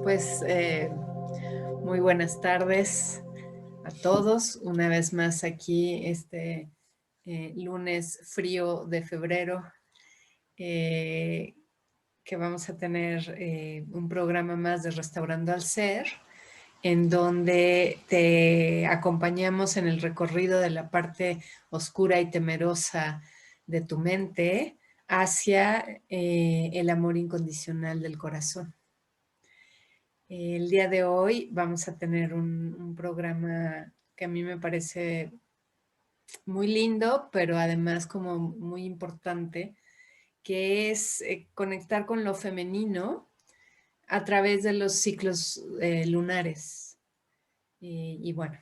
Pues muy buenas tardes a todos. Una vez más aquí lunes frío de febrero, que vamos a tener un programa más de Restaurando al Ser, en donde te acompañamos en el recorrido de la parte oscura y temerosa de tu mente hacia el amor incondicional del corazón. El día de hoy vamos a tener un programa que a mí me parece muy lindo, pero además como muy importante, que es conectar con lo femenino a través de los ciclos lunares. Y bueno,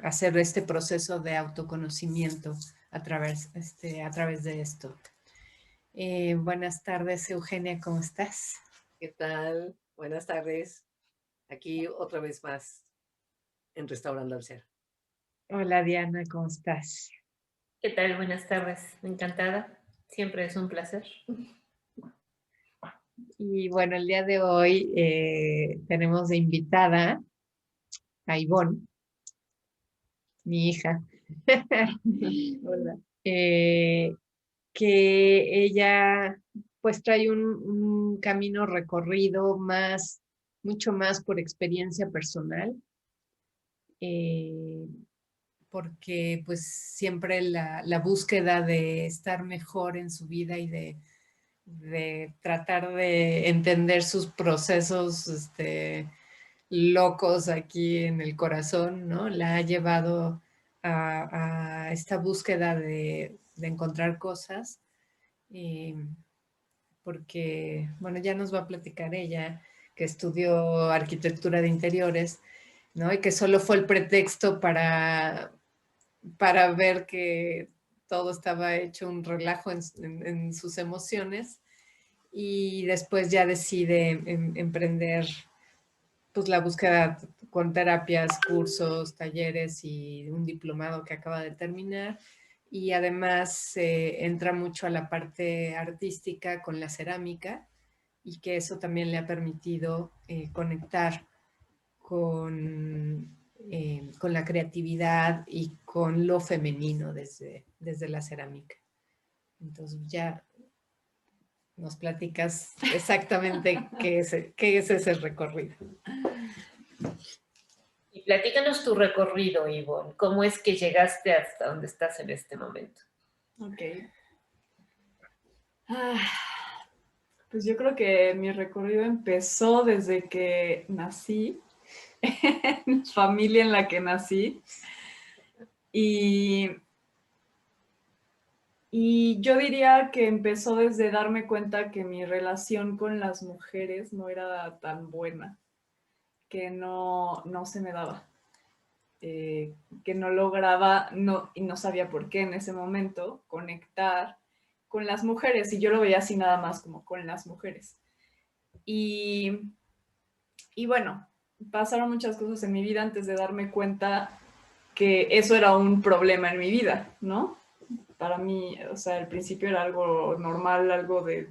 hacer este proceso de autoconocimiento a través de esto. Buenas tardes, Eugenia, ¿cómo estás? ¿Qué tal? Buenas tardes. Aquí otra vez más en Restaurando al Ser. Hola, Diana, ¿cómo estás? ¿Qué tal? Buenas tardes. Encantada. Siempre es un placer. Y bueno, el día de hoy tenemos de invitada a Ivonne, mi hija. Hola. Que ella pues trae un camino recorrido mucho más por experiencia personal, eh, porque pues siempre la búsqueda de estar mejor en su vida y de tratar de entender sus procesos locos aquí en el corazón, ¿no? La ha llevado a esta búsqueda de encontrar cosas, porque, bueno, ya nos va a platicar ella, que estudió arquitectura de interiores, ¿no? Y que solo fue el pretexto para ver que todo estaba hecho un relajo en sus emociones, y después ya decide emprender pues la búsqueda con terapias, cursos, talleres y un diplomado que acaba de terminar. Y además entra mucho a la parte artística con la cerámica, y que eso también le ha permitido conectar con la creativididad y con lo femenino desde la cerámica. Entonces ya nos platicas exactamente qué es ese recorrido. Y platícanos tu recorrido, Ivonne. ¿Cómo es que llegaste hasta donde estás en este momento? Ok. Pues yo creo que mi recorrido empezó desde que nací, en la familia en la que nací. Y yo diría que empezó desde darme cuenta que mi relación con las mujeres no era tan buena, que no se me daba, que no lograba, y no sabía por qué en ese momento, conectar con las mujeres. Y yo lo veía así nada más como con las mujeres. Y bueno, pasaron muchas cosas en mi vida antes de darme cuenta que eso era un problema en mi vida, ¿no? Para mí, o sea, al principio era algo normal, algo de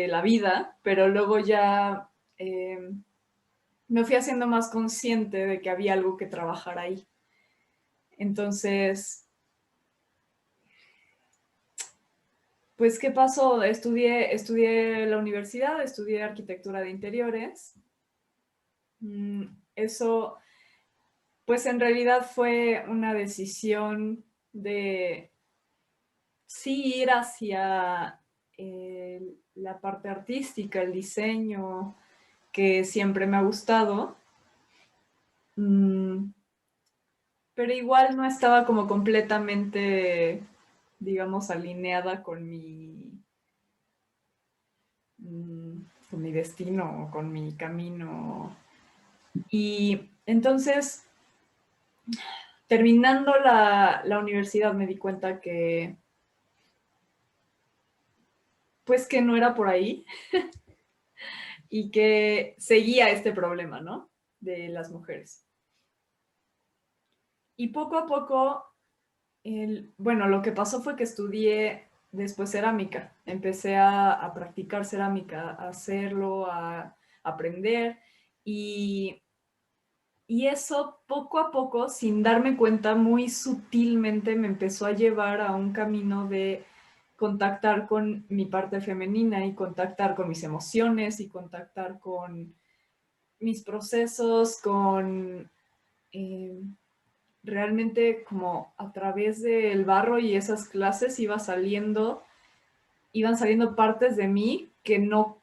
la vida, pero luego ya me fui haciendo más consciente de que había algo que trabajar ahí. Entonces, pues, ¿qué pasó? Estudié la universidad, estudié arquitectura de interiores. Eso, pues en realidad fue una decisión de sí ir hacia la parte artística, el diseño, que siempre me ha gustado. Pero igual no estaba como completamente, digamos, alineada con mi destino, con mi camino. Y entonces, terminando la universidad, me di cuenta que, pues que no era por ahí y que seguía este problema, ¿no? De las mujeres. Y poco a poco, bueno, lo que pasó fue que estudié después cerámica. Empecé a practicar cerámica, a hacerlo, a aprender y eso poco a poco, sin darme cuenta, muy sutilmente me empezó a llevar a un camino de contactar con mi parte femenina y contactar con mis emociones y contactar con mis procesos, con realmente como a través del barro y esas clases iban saliendo partes de mí que no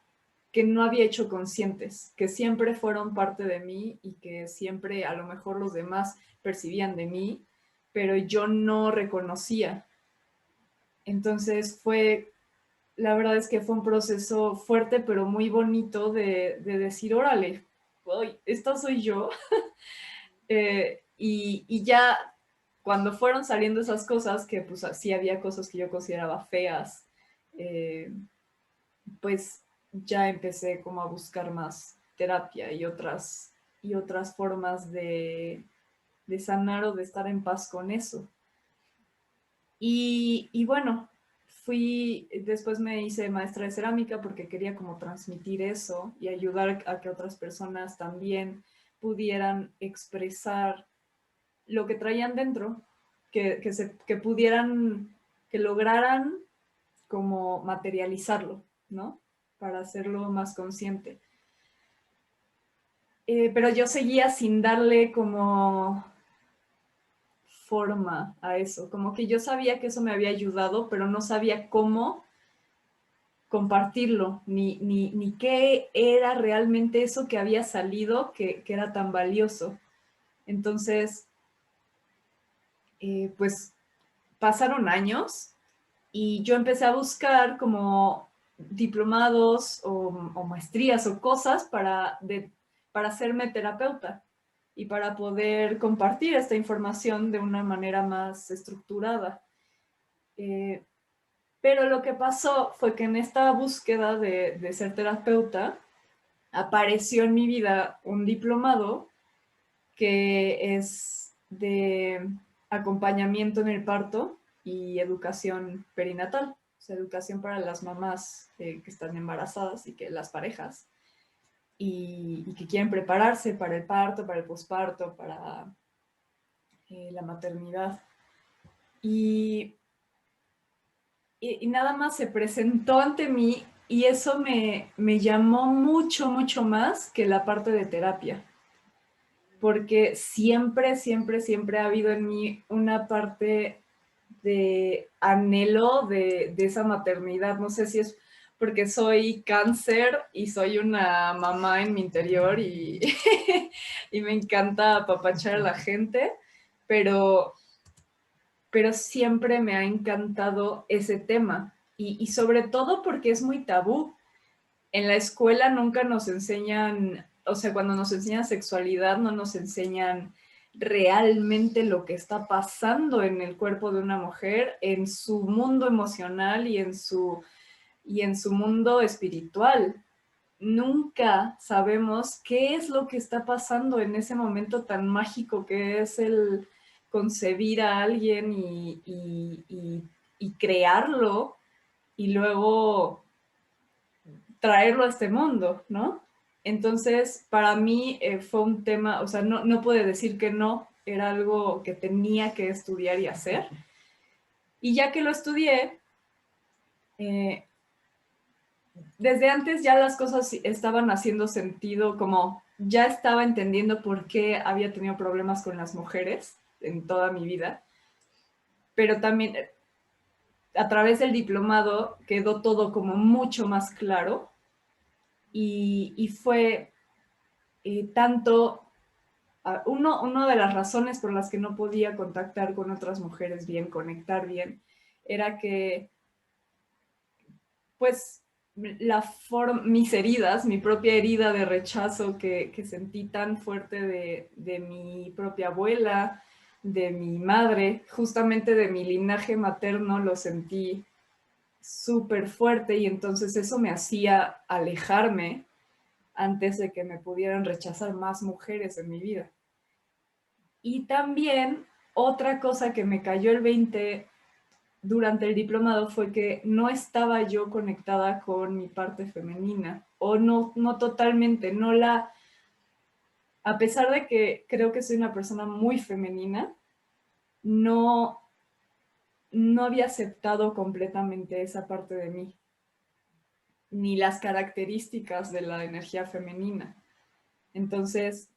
había hecho conscientes, que siempre fueron parte de mí y que siempre a lo mejor los demás percibían de mí, pero yo no reconocía. Entonces la verdad es que fue un proceso fuerte, pero muy bonito de decir, órale, esta soy yo. Y ya cuando fueron saliendo esas cosas, que pues sí había cosas que yo consideraba feas, pues ya empecé como a buscar más terapia y otras formas de sanar o de estar en paz con eso. Y bueno, después me hice maestra de cerámica porque quería como transmitir eso y ayudar a que otras personas también pudieran expresar lo que traían dentro, que pudieran, que lograran como materializarlo, ¿no? Para hacerlo más consciente. Pero yo seguía sin darle como forma a eso, como que yo sabía que eso me había ayudado, pero no sabía cómo compartirlo, ni qué era realmente eso que había salido que era tan valioso. Entonces, pues pasaron años y yo empecé a buscar como diplomados o maestrías o cosas para hacerme terapeuta y para poder compartir esta información de una manera más estructurada. Pero lo que pasó fue que en esta búsqueda de ser terapeuta, apareció en mi vida un diplomado que es de acompañamiento en el parto y educación perinatal, o sea, educación para las mamás que están embarazadas y que las parejas, y que quieren prepararse para el parto, para el posparto, para la maternidad. Y nada más se presentó ante mí y eso me llamó mucho, mucho más que la parte de terapia. Porque siempre, siempre, siempre ha habido en mí una parte de anhelo de esa maternidad. No sé si es porque soy cáncer y soy una mamá en mi interior y, y me encanta apapachar a la gente, pero siempre me ha encantado ese tema y sobre todo porque es muy tabú. En la escuela nunca nos enseñan, o sea, cuando nos enseñan sexualidad no nos enseñan realmente lo que está pasando en el cuerpo de una mujer, en su mundo emocional y en su mundo espiritual. Nunca sabemos qué es lo que está pasando en ese momento tan mágico que es el concebir a alguien y crearlo y luego traerlo a este mundo, ¿no? Entonces, para mí fue un tema, o sea, no pude decir que no, era algo que tenía que estudiar y hacer. Y ya que lo estudié, desde antes ya las cosas estaban haciendo sentido, como ya estaba entendiendo por qué había tenido problemas con las mujeres en toda mi vida, pero también a través del diplomado quedó todo como mucho más claro y fue tanto, una de las razones por las que no podía contactar con otras mujeres bien, conectar bien, era que pues mis heridas, mi propia herida de rechazo que sentí tan fuerte de mi propia abuela, de mi madre, justamente de mi linaje materno, lo sentí súper fuerte y entonces eso me hacía alejarme antes de que me pudieran rechazar más mujeres en mi vida. Y también otra cosa que me cayó el 20 durante el diplomado fue que no estaba yo conectada con mi parte femenina, o no totalmente, a pesar de que creo que soy una persona muy femenina, no había aceptado completamente esa parte de mí, ni las características de la energía femenina. Entonces,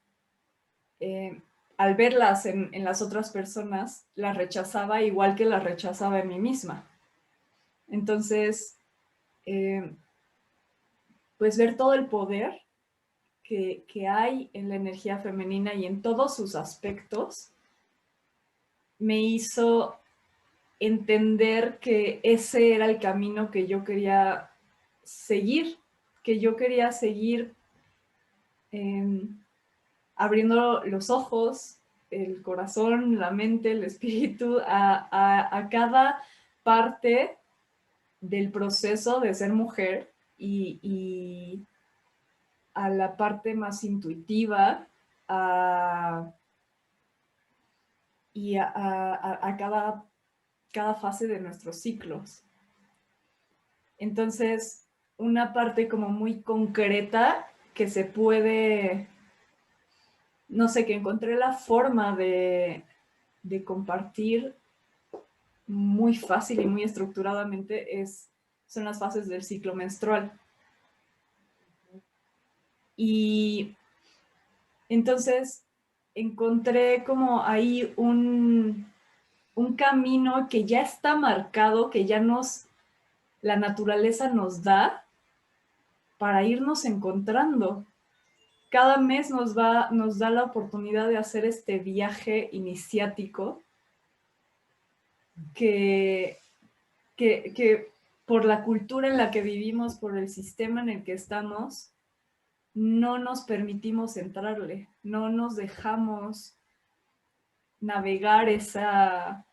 al verlas en las otras personas, las rechazaba igual que las rechazaba en mí misma. Entonces, pues ver todo el poder que hay en la energía femenina y en todos sus aspectos, me hizo entender que ese era el camino que yo quería seguir, abriendo los ojos, el corazón, la mente, el espíritu a cada parte del proceso de ser mujer y a la parte más intuitiva y a cada fase de nuestros ciclos. Entonces, una parte como muy concreta que se puede, no sé, que encontré la forma de compartir muy fácil y muy estructuradamente son las fases del ciclo menstrual. Y entonces encontré como ahí un camino que ya está marcado, que ya la naturaleza nos da para irnos encontrando. Cada mes nos da la oportunidad de hacer este viaje iniciático que por la cultura en la que vivimos, por el sistema en el que estamos, no nos permitimos entrarle, no nos dejamos navegar esa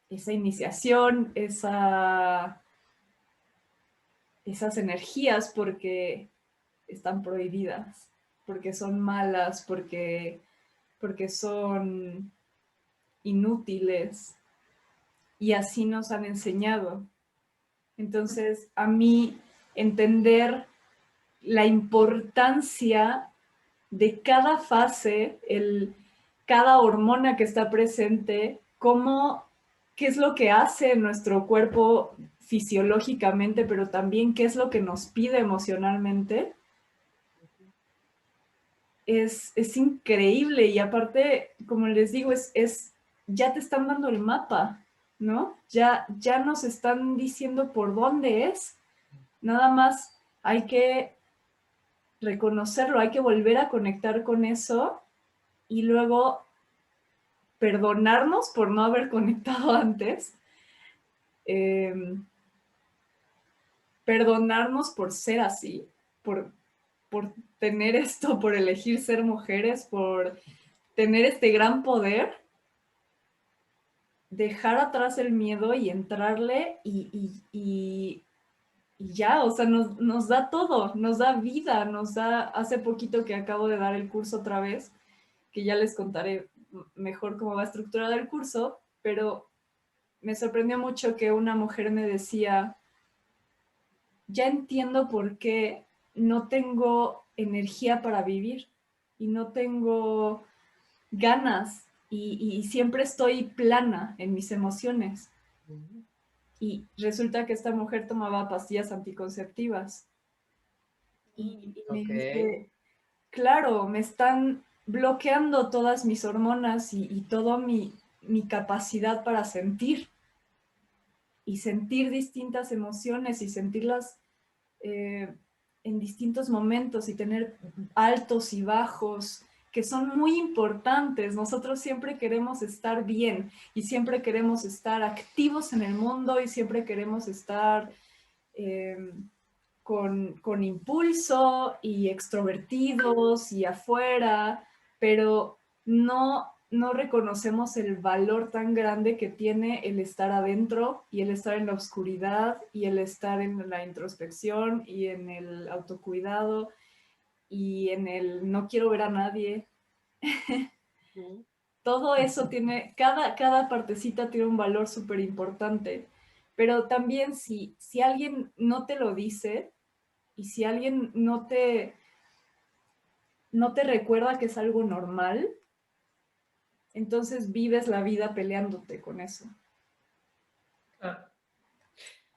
iniciación, esas energías porque están prohibidas, porque son malas, porque son inútiles. Y así nos han enseñado. Entonces, a mí entender la importancia de cada fase, cada hormona que está presente, qué es lo que hace nuestro cuerpo fisiológicamente, pero también qué es lo que nos pide emocionalmente, es increíble. Y aparte, como les digo, ya te están dando el mapa, ¿no? Ya nos están diciendo por dónde es. Nada más hay que reconocerlo, hay que volver a conectar con eso y luego perdonarnos por no haber conectado antes, perdonarnos por ser así, por tener esto, por elegir ser mujeres, por tener este gran poder, dejar atrás el miedo y entrarle y ya, o sea, nos da todo, nos da vida, hace poquito que acabo de dar el curso otra vez, que ya les contaré mejor cómo va estructurado el curso, pero me sorprendió mucho que una mujer me decía, ya entiendo por qué no tengo energía para vivir y no tengo ganas y siempre estoy plana en mis emociones. Y resulta que esta mujer tomaba pastillas anticonceptivas. Y me dice, claro, me están bloqueando todas mis hormonas y toda mi capacidad para sentir. Y sentir distintas emociones y sentirlas en distintos momentos y tener altos y bajos que son muy importantes. Nosotros siempre queremos estar bien y siempre queremos estar activos en el mundo y siempre queremos estar con impulso y extrovertidos y afuera, pero no reconocemos el valor tan grande que tiene el estar adentro y el estar en la oscuridad y el estar en la introspección y en el autocuidado y en el no quiero ver a nadie. Todo eso tiene, cada partecita tiene un valor súper importante Pero también si alguien no te lo dice y si alguien no te recuerda que es algo normal, entonces vives la vida peleándote con eso. Ah.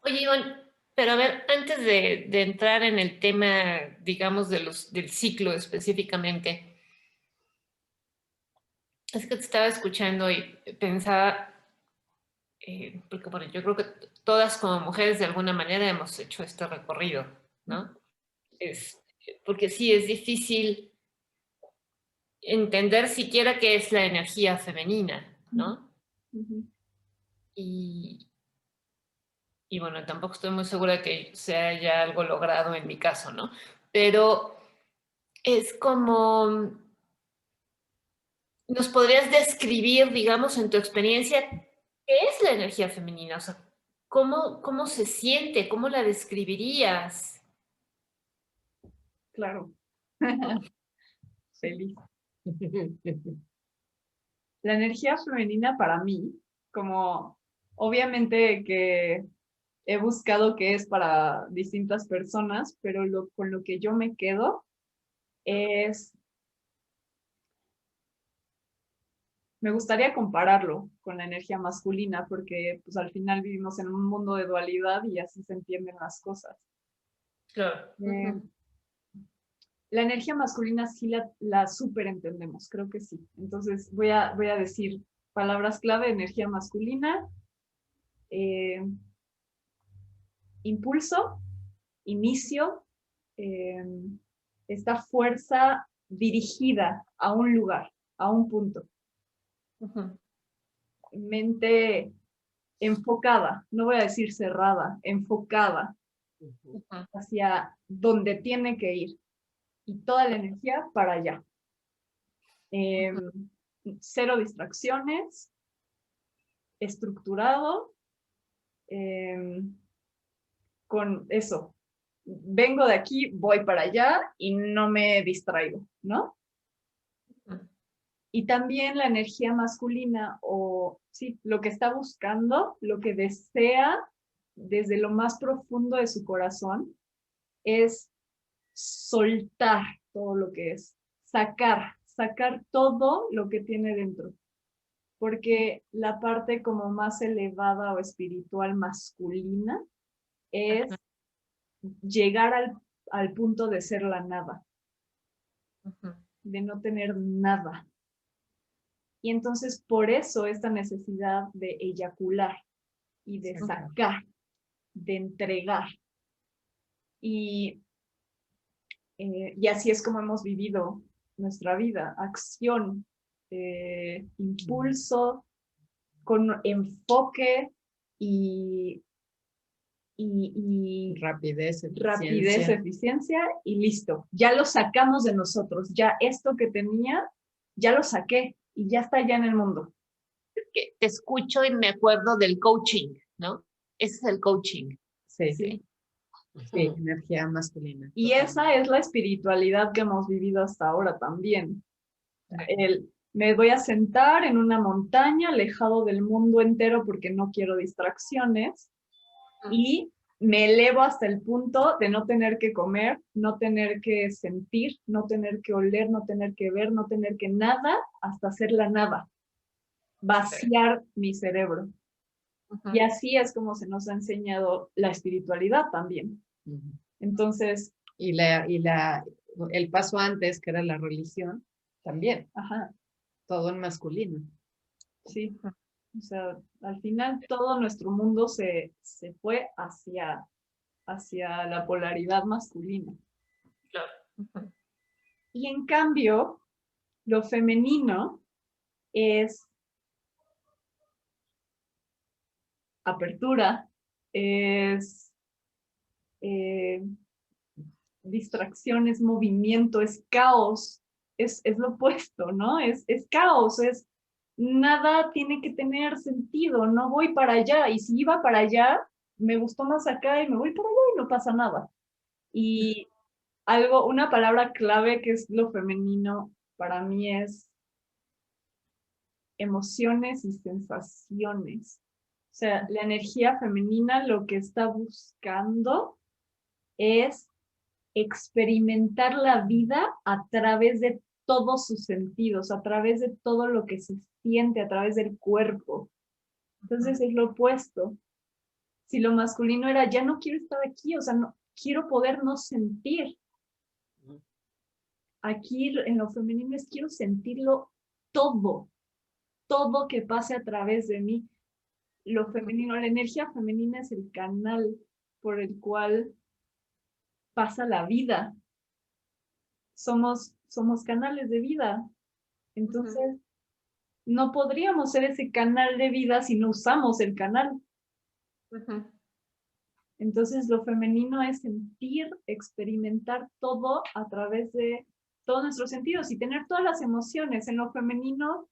Oye, Ivonne, pero a ver, antes de entrar en el tema, digamos, del ciclo específicamente, es que te estaba escuchando y pensaba, porque bueno, yo creo que todas como mujeres de alguna manera hemos hecho este recorrido, ¿no? Porque sí, es difícil entender siquiera qué es la energía femenina, ¿no? Ujú. Y bueno, tampoco estoy muy segura de que sea ya algo logrado en mi caso, ¿no? Pero es como, ¿nos podrías describir, digamos, en tu experiencia, qué es la energía femenina? O sea, ¿cómo se siente? ¿Cómo la describirías? Claro. Feliz. La energía femenina para mí, como obviamente que he buscado qué es para distintas personas, pero con lo que yo me quedo es, me gustaría compararlo con la energía masculina, porque pues al final vivimos en un mundo de dualidad y así se entienden las cosas. Claro. La energía masculina sí la súper entendemos, creo que sí. Entonces voy a decir palabras clave: energía masculina, impulso, inicio, esta fuerza dirigida a un lugar, a un punto. Mente enfocada, no voy a decir cerrada, enfocada hacia donde tiene que ir y toda la energía para allá. Cero distracciones, estructurado, con eso. Vengo de aquí, voy para allá y no me distraigo, ¿no? Y también la energía masculina, o sí, lo que está buscando, lo que desea desde lo más profundo de su corazón, es soltar todo lo que es, sacar todo lo que tiene dentro. Porque la parte como más elevada o espiritual masculina es llegar al punto de ser la nada, de no tener nada. Y entonces por eso esta necesidad de eyacular y de sacar, de entregar. Y así es como hemos vivido nuestra vida: acción, impulso, con enfoque y rapidez, eficiencia, y listo. Ya lo sacamos de nosotros, ya esto que tenía, ya lo saqué y ya está ya en el mundo. Que te escucho y me acuerdo del coaching, ¿no? Ese es el coaching. Sí, energía masculina. Y esa es la espiritualidad que hemos vivido hasta ahora también. Me voy a sentar en una montaña, alejado del mundo entero porque no quiero distracciones, y me elevo hasta el punto de no tener que comer, no tener que sentir, no tener que oler, no tener que ver, no tener que nada, hasta hacer la nada. Vaciar mi cerebro. Y así es como se nos ha enseñado la espiritualidad también. Entonces... Y el paso antes, que era la religión, también. Todo en masculino. Sí. O sea, al final todo nuestro mundo se fue hacia la polaridad masculina. Claro. Y en cambio, lo femenino es apertura, es distracción, es movimiento, es caos, es lo opuesto, ¿no? Es caos, es nada tiene que tener sentido, no voy para allá, y si iba para allá, me gustó más acá y me voy para allá y no pasa nada. Y una palabra clave que es lo femenino para mí es emociones y sensaciones. sea, la energía femenina lo que está buscando es experimentar la vida a través de todos sus sentidos, a través de todo lo que se siente, a través del cuerpo. Entonces es lo opuesto. Si lo masculino era, ya no quiero estar aquí, o sea, no, quiero poder no sentir. Aquí en lo femenino es quiero sentirlo todo, todo que pase a través de mí. Lo femenino, la energía femenina es el canal por el cual pasa la vida. Somos canales de vida. Entonces, no podríamos ser ese canal de vida si no usamos el canal. Entonces, lo femenino es sentir, experimentar todo a través de todos nuestros sentidos y tener todas las emociones. En lo femenino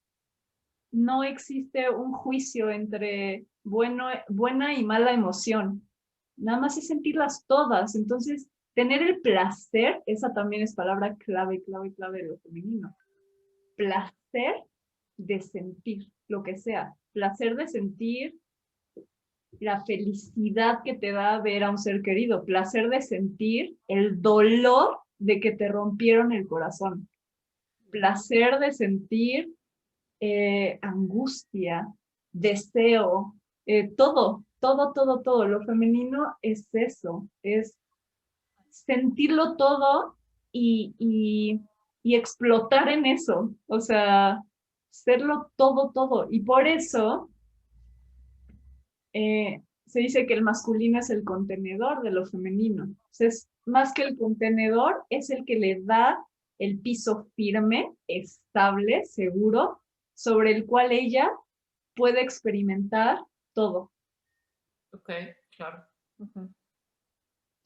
no existe un juicio entre buena y mala emoción. Nada más es sentirlas todas. Entonces, tener el placer, esa también es palabra clave de lo femenino. Placer de sentir, lo que sea. Placer de sentir la felicidad que te da ver a un ser querido. Placer de sentir el dolor de que te rompieron el corazón. Placer de sentir angustia, deseo, todo. Lo femenino es eso, es sentirlo todo y explotar en eso, o sea, serlo todo. Y por eso se dice que el masculino es el contenedor de lo femenino. Entonces, más que el contenedor, es el que le da el piso firme, estable, seguro, sobre el cual ella puede experimentar todo. Ok, claro.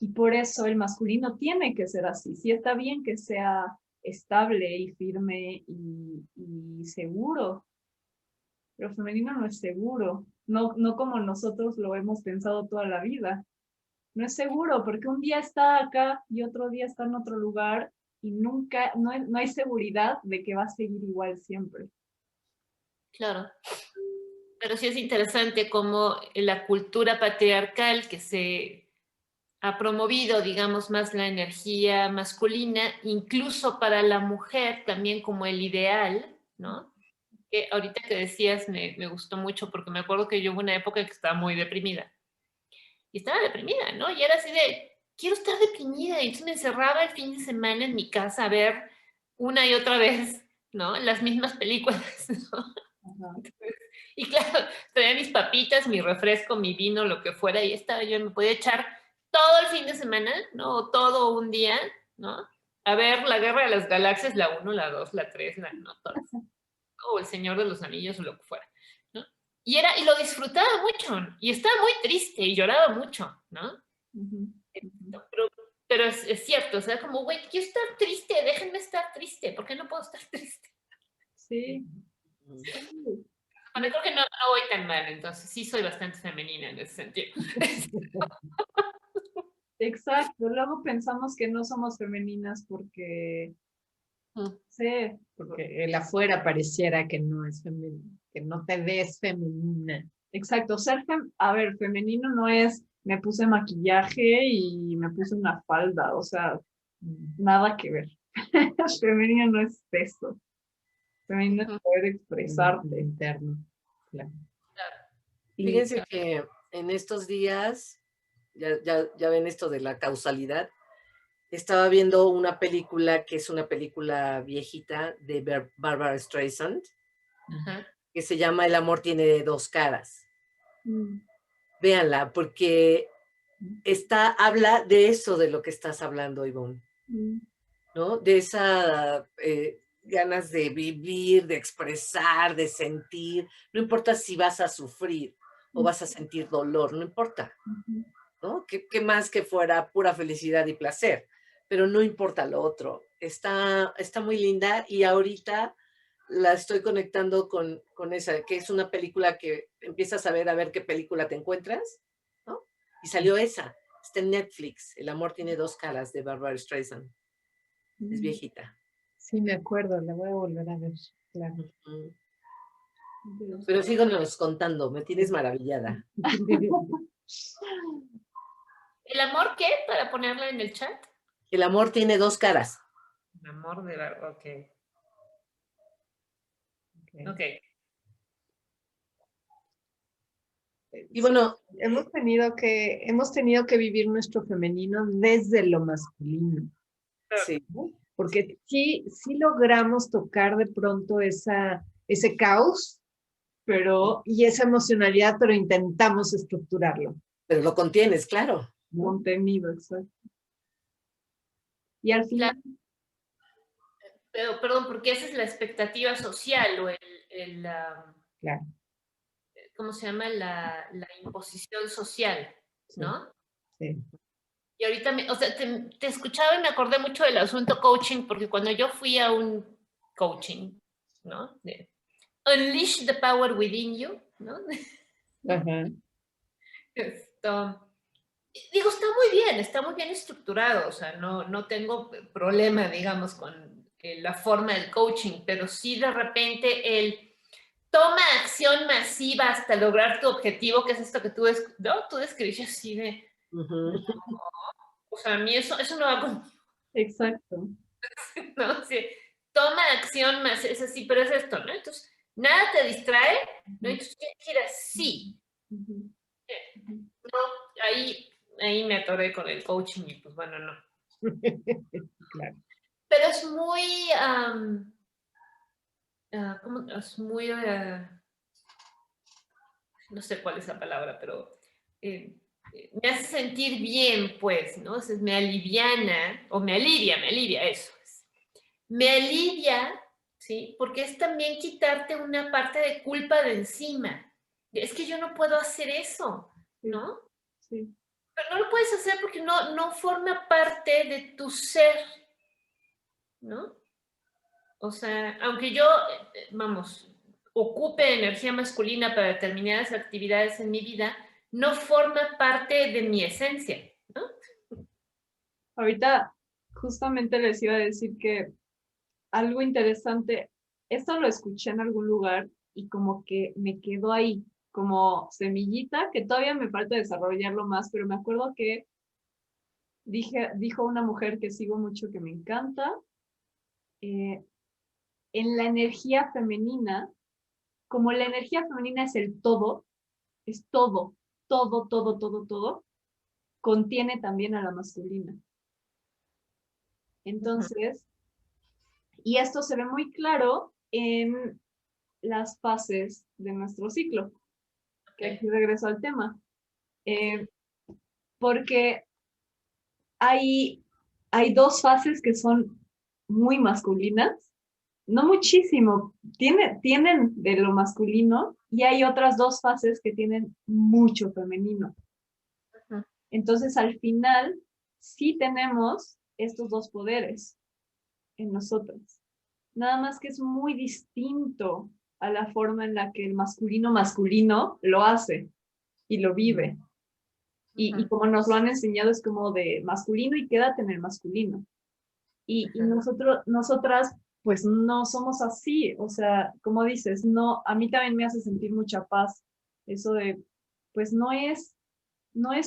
Y por eso el masculino tiene que ser así. Sí está bien que sea estable y firme y seguro, pero femenino no es seguro. No como nosotros lo hemos pensado toda la vida. No es seguro porque un día está acá y otro día está en otro lugar y nunca, no hay seguridad de que va a seguir igual siempre. Claro. Pero sí es interesante cómo la cultura patriarcal que se ha promovido, digamos, más la energía masculina, incluso para la mujer también como el ideal, ¿no? Que ahorita que decías me gustó mucho porque me acuerdo que yo hubo una época que estaba muy deprimida. Y estaba deprimida, ¿no? Y era así de, quiero estar deprimida. Y entonces me encerraba el fin de semana en mi casa a ver una y otra vez, ¿no? Las mismas películas, ¿no? Y claro, traía mis papitas, mi refresco, mi vino, lo que fuera, y estaba yo, me podía echar todo el fin de semana, ¿no? Todo un día, ¿no? A ver la Guerra de las Galaxias, la 1, la 2, la 3, no, todas. O El Señor de los Anillos o lo que fuera, ¿no? Y lo disfrutaba mucho, y estaba muy triste, y lloraba mucho, ¿no? Pero es cierto, o sea, como, güey, quiero estar triste, déjenme estar triste, ¿por qué no puedo estar triste? Sí. Bueno, creo que no voy tan mal, entonces sí soy bastante femenina en ese sentido. Exacto. Luego pensamos que no somos femeninas porque, sí, Porque el afuera pareciera que no es femenino, que no te ves femenina. exacto. A ver, femenino no es me puse maquillaje y me puse una falda, o sea, nada que ver. Femenino no es eso. Femenino es poder expresarte. Interno. Claro. Fíjense que en estos días, ya ven esto de la causalidad, estaba viendo una película que es una película viejita de Barbara Streisand, que se llama El amor tiene dos caras. Véanla, porque habla de eso de lo que estás hablando, Ivonne, ¿no? De esa ganas de vivir, de expresar, de sentir. No importa si vas a sufrir o vas a sentir dolor, no importa, ¿no? ¿Qué más que fuera pura felicidad y placer? Pero no importa lo otro. Está muy linda y ahorita la estoy conectando con esa, que es una película que empiezas a ver qué película te encuentras, ¿no? Y salió esa. Está en Netflix. El amor tiene dos caras, de Barbara Streisand. Es viejita. Sí, me acuerdo, la voy a volver a ver. Claro. Pero síganos contando, me tienes maravillada. ¿El amor qué? Para ponerla en el chat. El amor tiene dos caras. El amor de verdad, ok. Ok. Y bueno, hemos tenido que vivir nuestro femenino desde lo masculino. sí. Porque sí logramos tocar de pronto ese caos, y esa emocionalidad, pero intentamos estructurarlo. Pero lo contienes, claro. Contenido, exacto. Y al final... Pero, perdón, porque esa es la expectativa social o claro. ¿cómo se llama? La imposición social, ¿no? Sí. Y ahorita, o sea, te escuchaba y me acordé mucho del asunto coaching, porque cuando yo fui a un coaching, ¿no? De Unleash the Power Within You, ¿no? Ajá. Digo, está muy bien estructurado, o sea, no tengo problema, digamos, con la forma del coaching, pero sí de repente el toma acción masiva hasta lograr tu objetivo, que es esto que tú describiste así de... Uh-huh. O sea, a mí eso no va con... Exacto. ¿No? Sí, toma acción más, es así, pero es esto, ¿no? Entonces, nada te distrae, ¿no? Entonces, tienes que ir así. No, ahí me atoré con el coaching y pues bueno, no. Claro. Pero es muy, ¿cómo? Es muy, no sé cuál es la palabra, pero me hace sentir bien, pues, ¿no? O sea, me aliviana, o me alivia, eso. Me alivia, ¿sí? Porque es también quitarte una parte de culpa de encima. Es que yo no puedo hacer eso, ¿no? Sí. Pero no lo puedes hacer porque no forma parte de tu ser, ¿no? O sea, aunque yo, vamos, ocupe energía masculina para determinadas actividades en mi vida, no forma parte de mi esencia, ¿no? Ahorita justamente les iba a decir que algo interesante, esto lo escuché en algún lugar y como que me quedó ahí, como semillita, que todavía me falta desarrollarlo más, pero me acuerdo que dijo una mujer que sigo mucho que me encanta, en la energía femenina, como la energía femenina es el todo, es todo, todo, contiene también a la masculina. Entonces, y esto se ve muy claro en las fases de nuestro ciclo, que aquí regreso al tema, porque hay dos fases que son muy masculinas, no muchísimo, tienen de lo masculino, y hay otras dos fases que tienen mucho femenino. Entonces, al final, sí tenemos estos dos poderes en nosotros. Nada más que es muy distinto a la forma en la que el masculino lo hace y lo vive. Y como nos lo han enseñado, es como de masculino y quédate en el masculino. Y nosotras, pues no somos así. O sea, como dices, no, a mí también me hace sentir mucha paz. Eso de, pues no es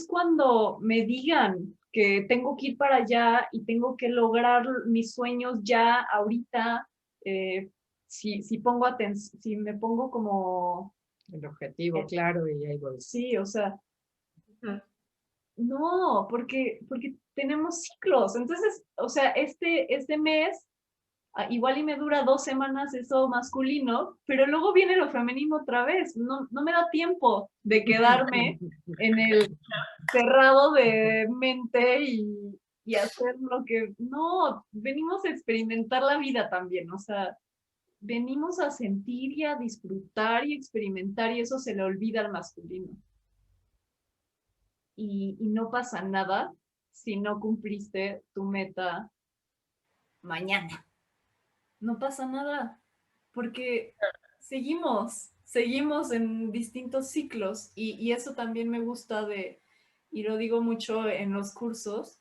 cuando me digan que tengo que ir para allá y tengo que lograr mis sueños ya, ahorita, si me pongo como... El objetivo, claro, y ahí voy. Sí, o sea, no, porque tenemos ciclos. Entonces, o sea, este mes, igual y me dura 2 semanas eso masculino, pero luego viene lo femenino otra vez. No me da tiempo de quedarme en el cerrado de mente y hacer lo que... No, venimos a experimentar la vida también, o sea, venimos a sentir y a disfrutar y experimentar, y eso se le olvida al masculino. Y no pasa nada si no cumpliste tu meta mañana. No pasa nada, porque seguimos en distintos ciclos, y eso también me gusta y lo digo mucho en los cursos.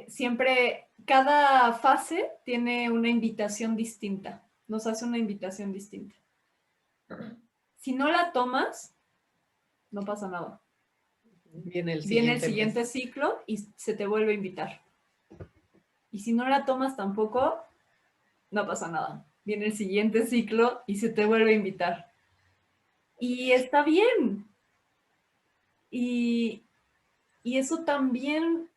Siempre, cada fase tiene una invitación distinta. nos hace una invitación distinta. Si no la tomas, no pasa nada. Viene el siguiente ciclo y se te vuelve a invitar. Y si no la tomas tampoco, no pasa nada. Viene el siguiente ciclo y se te vuelve a invitar. Y está bien. Y eso también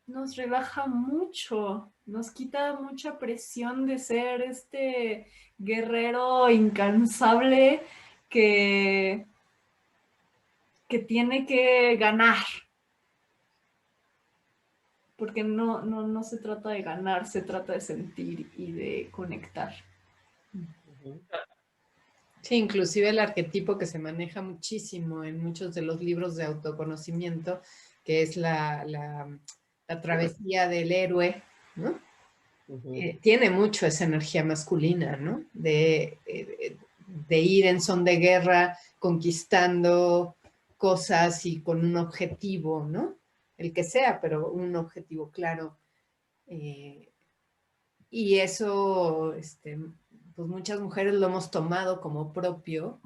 nos relaja mucho, nos quita mucha presión de ser este guerrero incansable que tiene que ganar. Porque no se trata de ganar, se trata de sentir y de conectar. Sí, inclusive el arquetipo que se maneja muchísimo en muchos de los libros de autoconocimiento, que es la travesía del héroe, ¿no? Tiene mucho esa energía masculina, ¿no? De ir en son de guerra, conquistando cosas y con un objetivo, ¿no? El que sea, pero un objetivo claro. Y eso, pues muchas mujeres lo hemos tomado como propio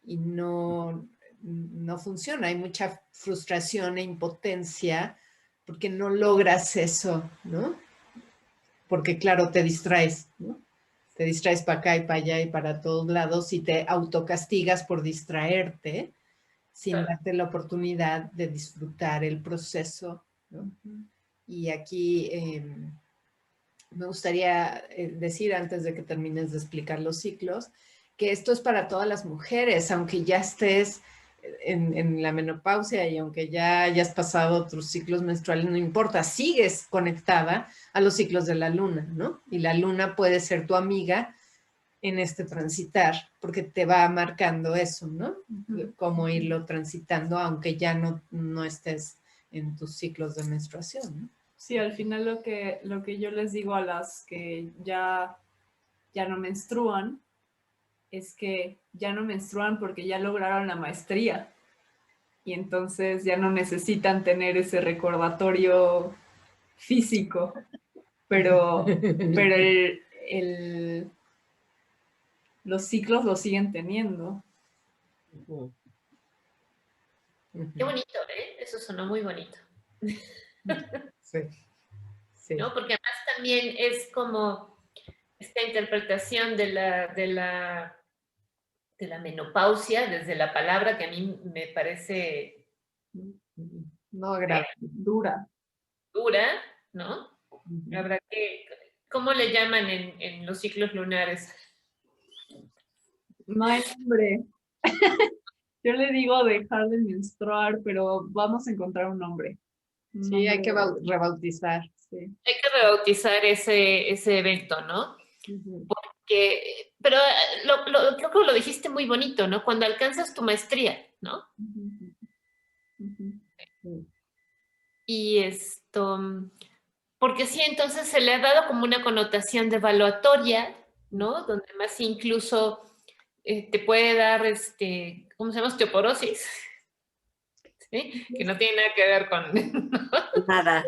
y no funciona. Hay mucha frustración e impotencia porque no logras eso, ¿no? Porque claro, te distraes, ¿no? Te distraes para acá y para allá y para todos lados y te autocastigas por distraerte sin darte la oportunidad de disfrutar el proceso, ¿no? Y aquí me gustaría decir, antes de que termines de explicar los ciclos, que esto es para todas las mujeres, aunque ya estés en la menopausia y aunque ya hayas pasado tus ciclos menstruales, no importa, sigues conectada a los ciclos de la luna, ¿no? Y la luna puede ser tu amiga en este transitar, porque te va marcando eso, ¿no? Cómo irlo transitando, aunque ya no estés en tus ciclos de menstruación, ¿no? Sí, al final lo que yo les digo a las que ya no menstruan es que ya no menstruan porque ya lograron la maestría y entonces ya no necesitan tener ese recordatorio físico, pero los ciclos lo siguen teniendo. Qué bonito, ¿eh? Eso sonó muy bonito. Sí. Sí. ¿No? Porque además también es como esta interpretación de la menopausia desde la palabra que a mí me parece no agradable, dura, ¿no? Habrá que, ¿cómo le llaman en los ciclos lunares? No hay nombre. Yo le digo dejar de menstruar, pero vamos a encontrar un nombre. Sí, hay que rebautizar. Sí. Hay que rebautizar ese evento, ¿no? Porque, pero creo que lo dijiste muy bonito, ¿no? Cuando alcanzas tu maestría, ¿no? Y porque sí, entonces se le ha dado como una connotación devaluatoria, ¿no? Donde más incluso te puede dar, ¿cómo se llama? Osteoporosis, ¿sí? Que no tiene nada que ver con... Nada,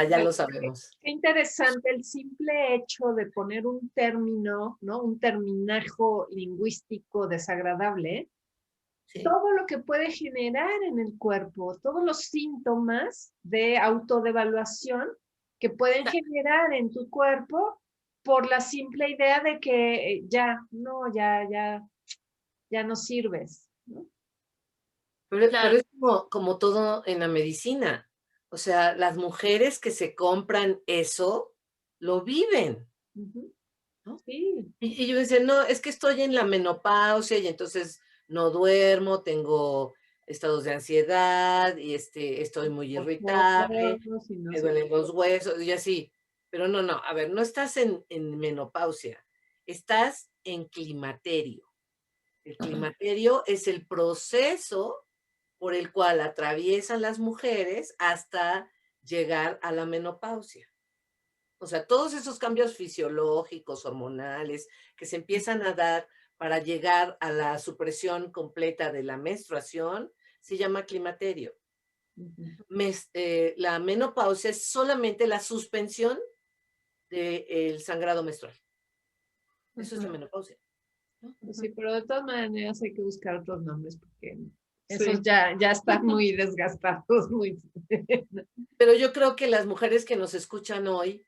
ya lo sabemos. Qué interesante el simple hecho de poner un término, ¿no? Un terminajo lingüístico desagradable, sí. Todo lo que puede generar en el cuerpo, todos los síntomas de autodevaluación que pueden generar en tu cuerpo por la simple idea de que ya no sirves, ¿no? Pero es como todo en la medicina. O sea, las mujeres que se compran eso, lo viven. ¿No? Sí. Y yo decía, no, es que estoy en la menopausia y entonces no duermo, tengo estados de ansiedad y estoy muy irritable, me duelen los huesos y así. Pero no, a ver, no estás en menopausia, estás en climaterio. El climaterio es el proceso por el cual atraviesan las mujeres hasta llegar a la menopausia. O sea, todos esos cambios fisiológicos, hormonales, que se empiezan a dar para llegar a la supresión completa de la menstruación, se llama climaterio. La menopausia es solamente la suspensión del sangrado menstrual. Eso es la menopausia. Sí, pero de todas maneras hay que buscar otros nombres porque esos ya están muy desgastados. Pero yo creo que las mujeres que nos escuchan hoy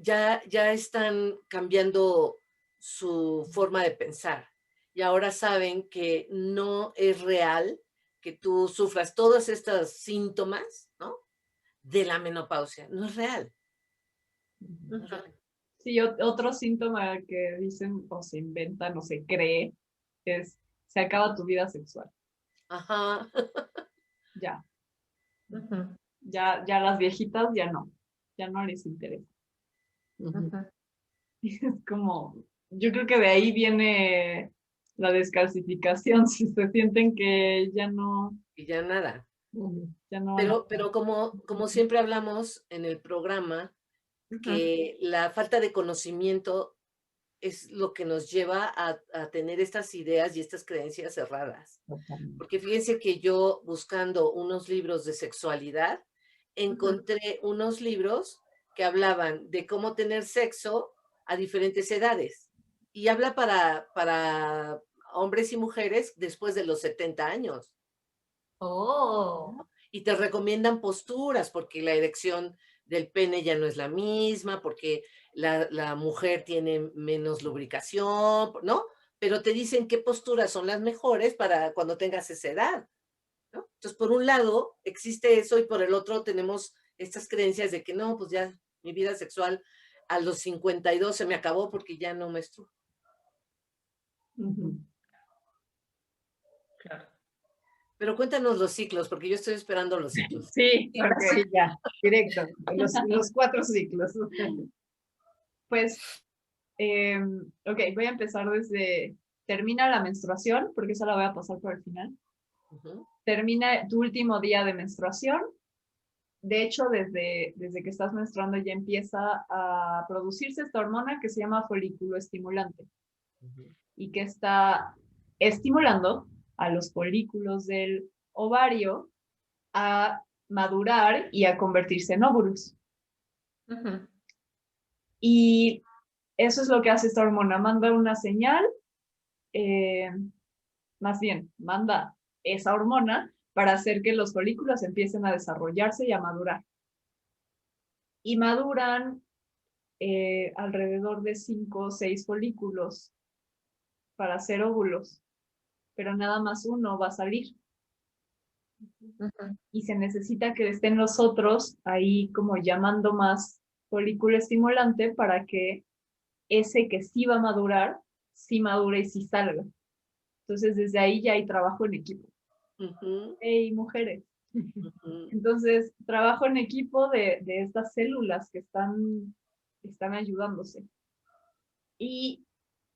ya están cambiando su forma de pensar y ahora saben que no es real que tú sufras todos estos síntomas, ¿no? De la menopausia. No es real. No es real. Sí, otro síntoma que dicen o se inventan o se cree es se acaba tu vida sexual. Ajá. Ya. Ya las viejitas ya no les interesa. Es como, yo creo que de ahí viene la descalcificación, si se sienten que ya no. Y ya nada. Ya no Pero como siempre hablamos en el programa, que la falta de conocimiento es lo que nos lleva a tener estas ideas y estas creencias cerradas. Porque fíjense que yo, buscando unos libros de sexualidad, encontré unos libros que hablaban de cómo tener sexo a diferentes edades. Y habla para hombres y mujeres después de los 70 años. Oh. Y te recomiendan posturas, porque la erección del pene ya no es la misma, porque la mujer tiene menos lubricación, ¿no? Pero te dicen qué posturas son las mejores para cuando tengas esa edad, ¿no? Entonces, por un lado, existe eso y por el otro tenemos estas creencias de que no, pues ya mi vida sexual a los 52 se me acabó porque ya no menstruo. Claro. Pero cuéntanos los ciclos, porque yo estoy esperando los ciclos. Sí, ahora sí, ya, directo, los 4 ciclos. Pues, ok, voy a empezar desde, termina la menstruación, porque esa la voy a pasar por el final. Termina tu último día de menstruación. De hecho, desde que estás menstruando ya empieza a producirse esta hormona que se llama folículo estimulante y que está estimulando a los folículos del ovario a madurar y a convertirse en óvulos. Y eso es lo que hace esta hormona, manda una señal, más bien, manda esa hormona para hacer que los folículos empiecen a desarrollarse y a madurar. Y maduran alrededor de 5 o 6 folículos para hacer óvulos, pero nada más uno va a salir. Y se necesita que estén los otros ahí como llamando más folículo estimulante para que ese que sí va a madurar, sí madure y sí salga. Entonces desde ahí ya hay trabajo en equipo. Hey, mujeres. Entonces, trabajo en equipo de estas células que están ayudándose. Y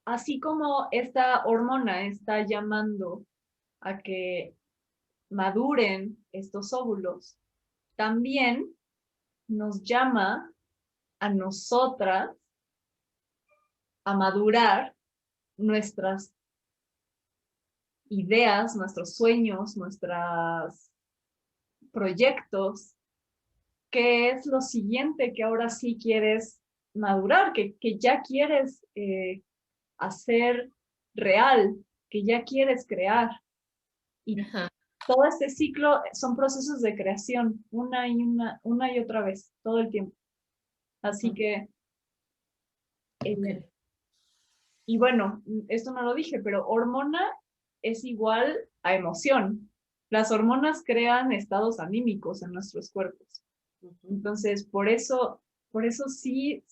así como esta hormona está llamando a que maduren estos óvulos, también nos llama a nosotras a madurar nuestras ideas, nuestros sueños, nuestros proyectos, que es lo siguiente que ahora sí quieres madurar, que ya quieres hacer real, que ya quieres crear. Y todo este ciclo son procesos de creación, una y otra vez, todo el tiempo. Así que, y bueno, esto no lo dije, pero hormona es igual a emoción. Las hormonas crean estados anímicos en nuestros cuerpos. Entonces, por eso sí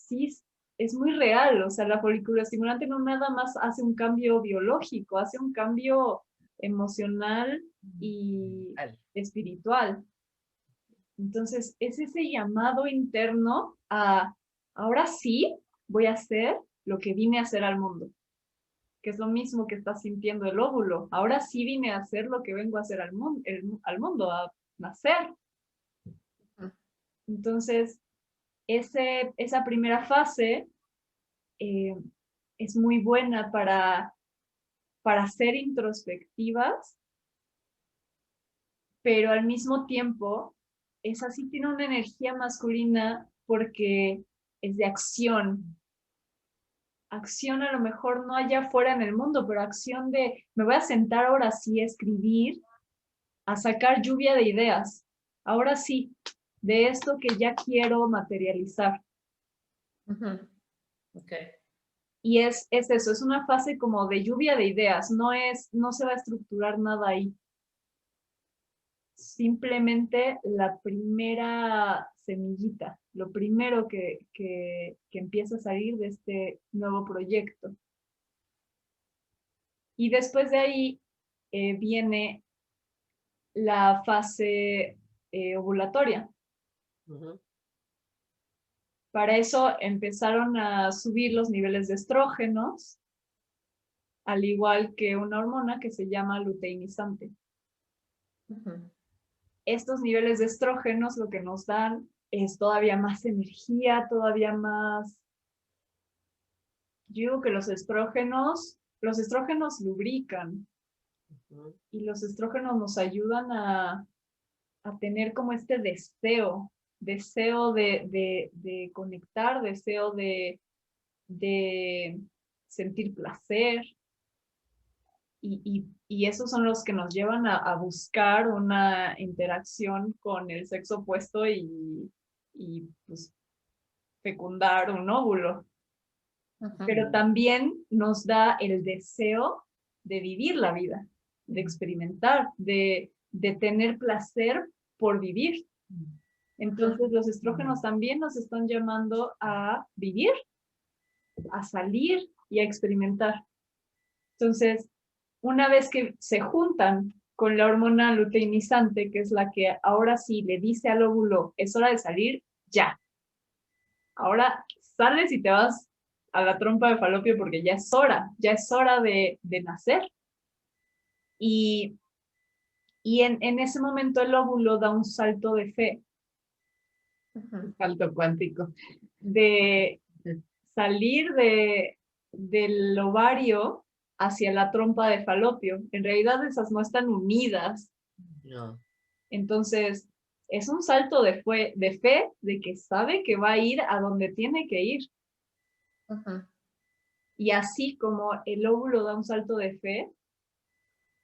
es muy real. O sea, la folículo estimulante no nada más hace un cambio biológico, hace un cambio emocional y espiritual. Entonces, es ese llamado interno a, ahora sí voy a hacer lo que vine a hacer al mundo, que es lo mismo que está sintiendo el óvulo. Ahora sí vine a hacer lo que vengo a hacer al mundo, a nacer. Entonces, esa primera fase es muy buena para ser introspectivas, pero al mismo tiempo, esa sí tiene una energía masculina porque es de acción. acción a lo mejor no allá afuera en el mundo, pero acción de, me voy a sentar ahora sí a escribir, a sacar lluvia de ideas. Ahora sí, de esto que ya quiero materializar. Okay. Y es eso, es una fase como de lluvia de ideas, no se va a estructurar nada ahí. Simplemente la primera semillita, lo primero que empieza a salir de este nuevo proyecto. Y después de ahí viene la fase ovulatoria. Para eso empezaron a subir los niveles de estrógenos, al igual que una hormona que se llama luteinizante. Estos niveles de estrógenos lo que nos dan es todavía más energía, todavía más... Yo digo que los estrógenos lubrican y los estrógenos nos ayudan a tener como este deseo de conectar, deseo de sentir placer. Y esos son los que nos llevan a buscar una interacción con el sexo opuesto y pues, fecundar un óvulo. Pero también nos da el deseo de vivir la vida, de experimentar, de tener placer por vivir. Entonces los estrógenos también nos están llamando a vivir, a salir y a experimentar. Entonces, una vez que se juntan con la hormona luteinizante, que es la que ahora sí le dice al óvulo, es hora de salir, ya. Ahora sales y te vas a la trompa de falopio porque ya es hora de nacer. Y en ese momento el óvulo da un salto de fe. Un salto cuántico. De salir del ovario hacia la trompa de falopio. En realidad esas no están unidas. No. Entonces, es un salto de fe de que sabe que va a ir a donde tiene que ir. Y así como el óvulo da un salto de fe,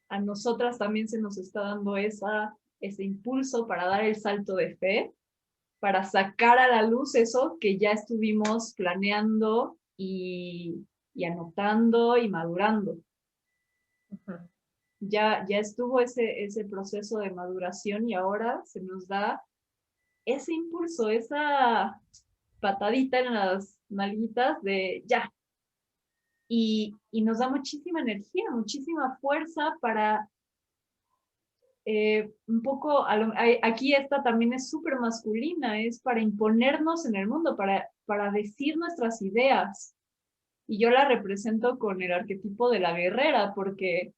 a nosotras también se nos está dando ese impulso para dar el salto de fe, para sacar a la luz eso que ya estuvimos planeando y anotando y madurando. Ya estuvo ese proceso de maduración y ahora se nos da ese impulso, esa patadita en las nalguitas de ya. Y nos da muchísima energía, muchísima fuerza para un poco, aquí esta también es súper masculina, es para imponernos en el mundo, para decir nuestras ideas. Y yo la represento con el arquetipo de la guerrera, porque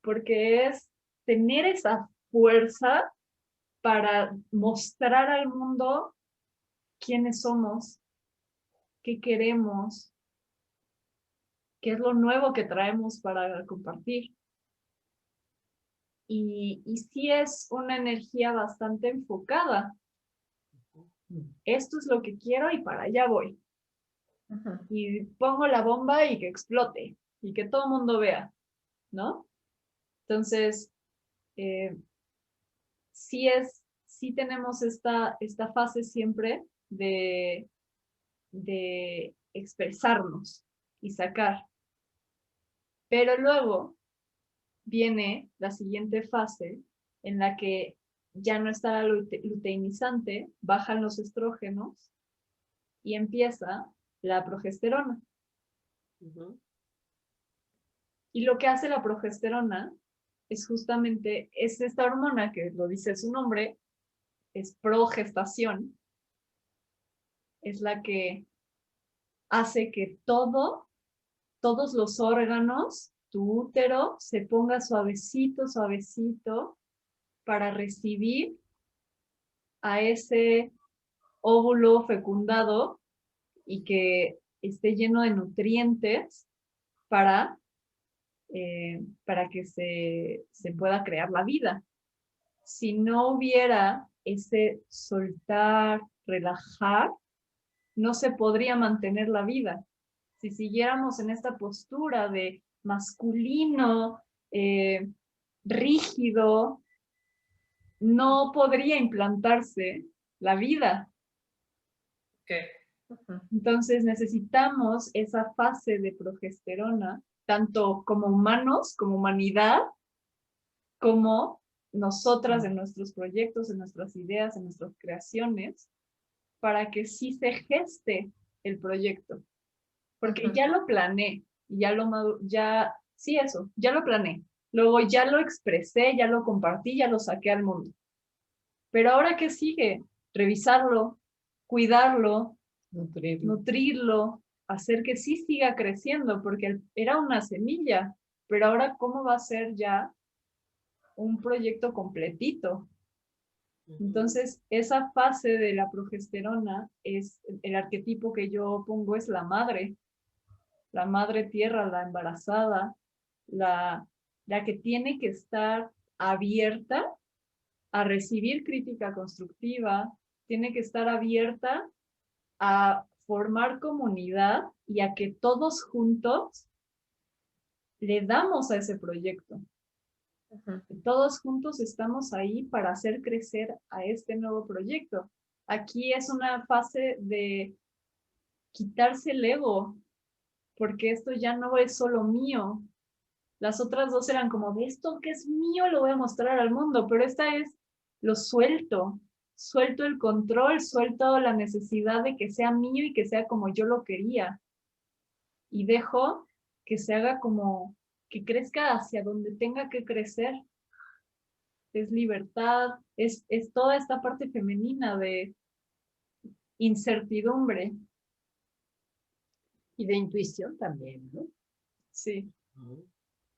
es tener esa fuerza para mostrar al mundo quiénes somos, qué queremos, qué es lo nuevo que traemos para compartir. Y sí es una energía bastante enfocada. Esto es lo que quiero y para allá voy. Y pongo la bomba y que explote y que todo el mundo vea, ¿no? Entonces, sí tenemos esta fase siempre de expresarnos y sacar. Pero luego viene la siguiente fase en la que ya no está la luteinizante, bajan los estrógenos y empieza la progesterona. Y lo que hace la progesterona es justamente, es esta hormona que lo dice su nombre, es progestación, es la que hace que todos los órganos, tu útero, se ponga suavecito, suavecito para recibir a ese óvulo fecundado y que esté lleno de nutrientes para que se pueda crear la vida. Si no hubiera ese soltar, relajar, no se podría mantener la vida. Si siguiéramos en esta postura de masculino, rígido, no podría implantarse la vida. Okay. Entonces necesitamos esa fase de progesterona, tanto como humanos, como humanidad, como nosotras en nuestros proyectos, en nuestras ideas, en nuestras creaciones, para que sí se geste el proyecto. Porque ya lo planeé, ya lo planeé. Luego ya lo expresé, ya lo compartí, ya lo saqué al mundo. Pero ahora, ¿qué sigue? Revisarlo, cuidarlo, nutrirlo, hacer que sí siga creciendo, porque era una semilla, pero ahora ¿cómo va a ser ya un proyecto completito? Entonces, esa fase de la progesterona es el arquetipo que yo pongo, es la madre tierra, la embarazada, la que tiene que estar abierta a recibir crítica constructiva, tiene que estar abierta a formar comunidad y a que todos juntos le damos a ese proyecto. Todos juntos estamos ahí para hacer crecer a este nuevo proyecto. Aquí es una fase de quitarse el ego, porque esto ya no es solo mío. Las otras dos eran como, de esto que es mío lo voy a mostrar al mundo, pero esta es, lo suelto el control, suelto la necesidad de que sea mío y que sea como yo lo quería. Y dejo que se haga como, que crezca hacia donde tenga que crecer. Es libertad, es toda esta parte femenina de incertidumbre. Y de intuición también, ¿no? Sí,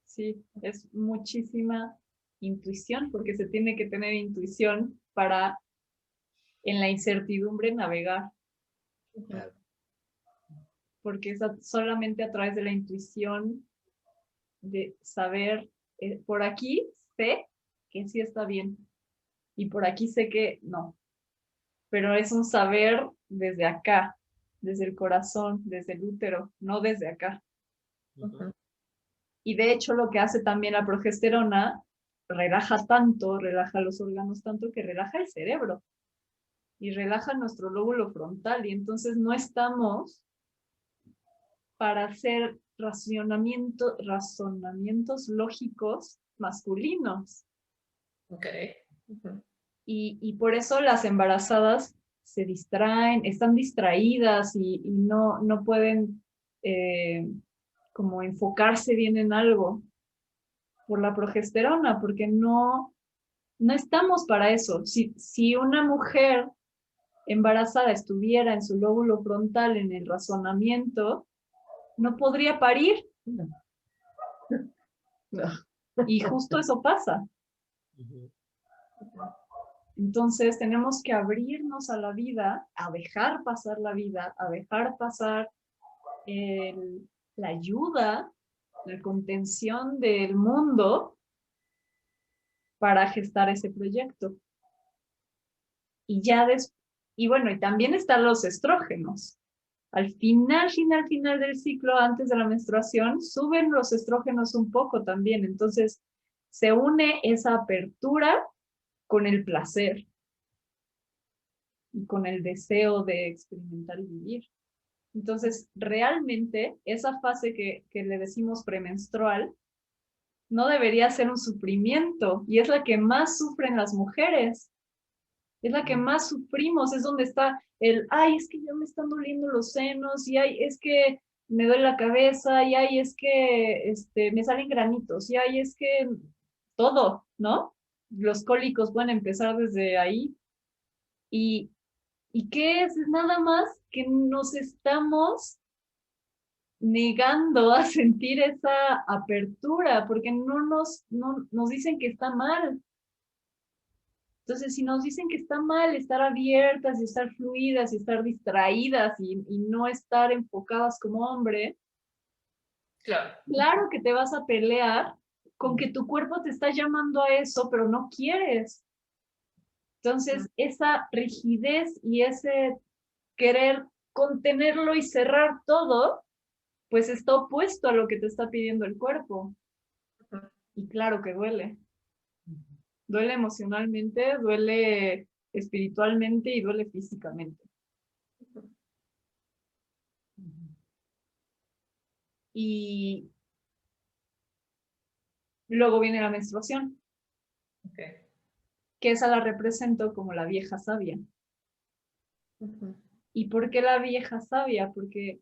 sí, es muchísima intuición, porque se tiene que tener intuición para en la incertidumbre navegar. Claro. Porque es solamente a través de la intuición de saber, por aquí sé que sí está bien y por aquí sé que no, pero es un saber desde acá, desde el corazón, desde el útero, no desde acá. Y de hecho lo que hace también la progesterona, relaja tanto, relaja los órganos tanto que relaja el cerebro y relaja nuestro lóbulo frontal, y entonces no estamos para hacer razonamientos lógicos masculinos. Okay. Y por eso las embarazadas se distraen, están distraídas y no pueden como enfocarse bien en algo por la progesterona, porque no estamos para eso. Si una mujer embarazada estuviera en su lóbulo frontal en el razonamiento, no podría parir. No. Y justo eso pasa. Entonces tenemos que abrirnos a la vida, a dejar pasar la vida, a dejar pasar la ayuda, la contención del mundo para gestar ese proyecto. Y bueno, y también están los estrógenos. Al final del ciclo, antes de la menstruación, suben los estrógenos un poco también. Entonces, se une esa apertura con el placer y con el deseo de experimentar y vivir. Entonces, realmente, esa fase que le decimos premenstrual, no debería ser un sufrimiento, y es la que más sufren las mujeres. Es la que más sufrimos, es donde está ay, es que ya me están doliendo los senos, y ay, es que me duele la cabeza, y ay, es que me salen granitos, y ay, es que todo, ¿no? Los cólicos pueden empezar desde ahí. ¿Y qué es? Es nada más que nos estamos negando a sentir esa apertura, porque no nos dicen que está mal. Entonces, si nos dicen que está mal estar abiertas y estar fluidas y estar distraídas y no estar enfocadas como hombre, claro que te vas a pelear con que tu cuerpo te está llamando a eso, pero no quieres. Entonces, esa rigidez y ese querer contenerlo y cerrar todo pues está opuesto a lo que te está pidiendo el cuerpo. Y claro que duele. Duele emocionalmente, duele espiritualmente y duele físicamente. Y luego viene la menstruación, que esa la represento como la vieja sabia. ¿Y por qué la vieja sabia? Porque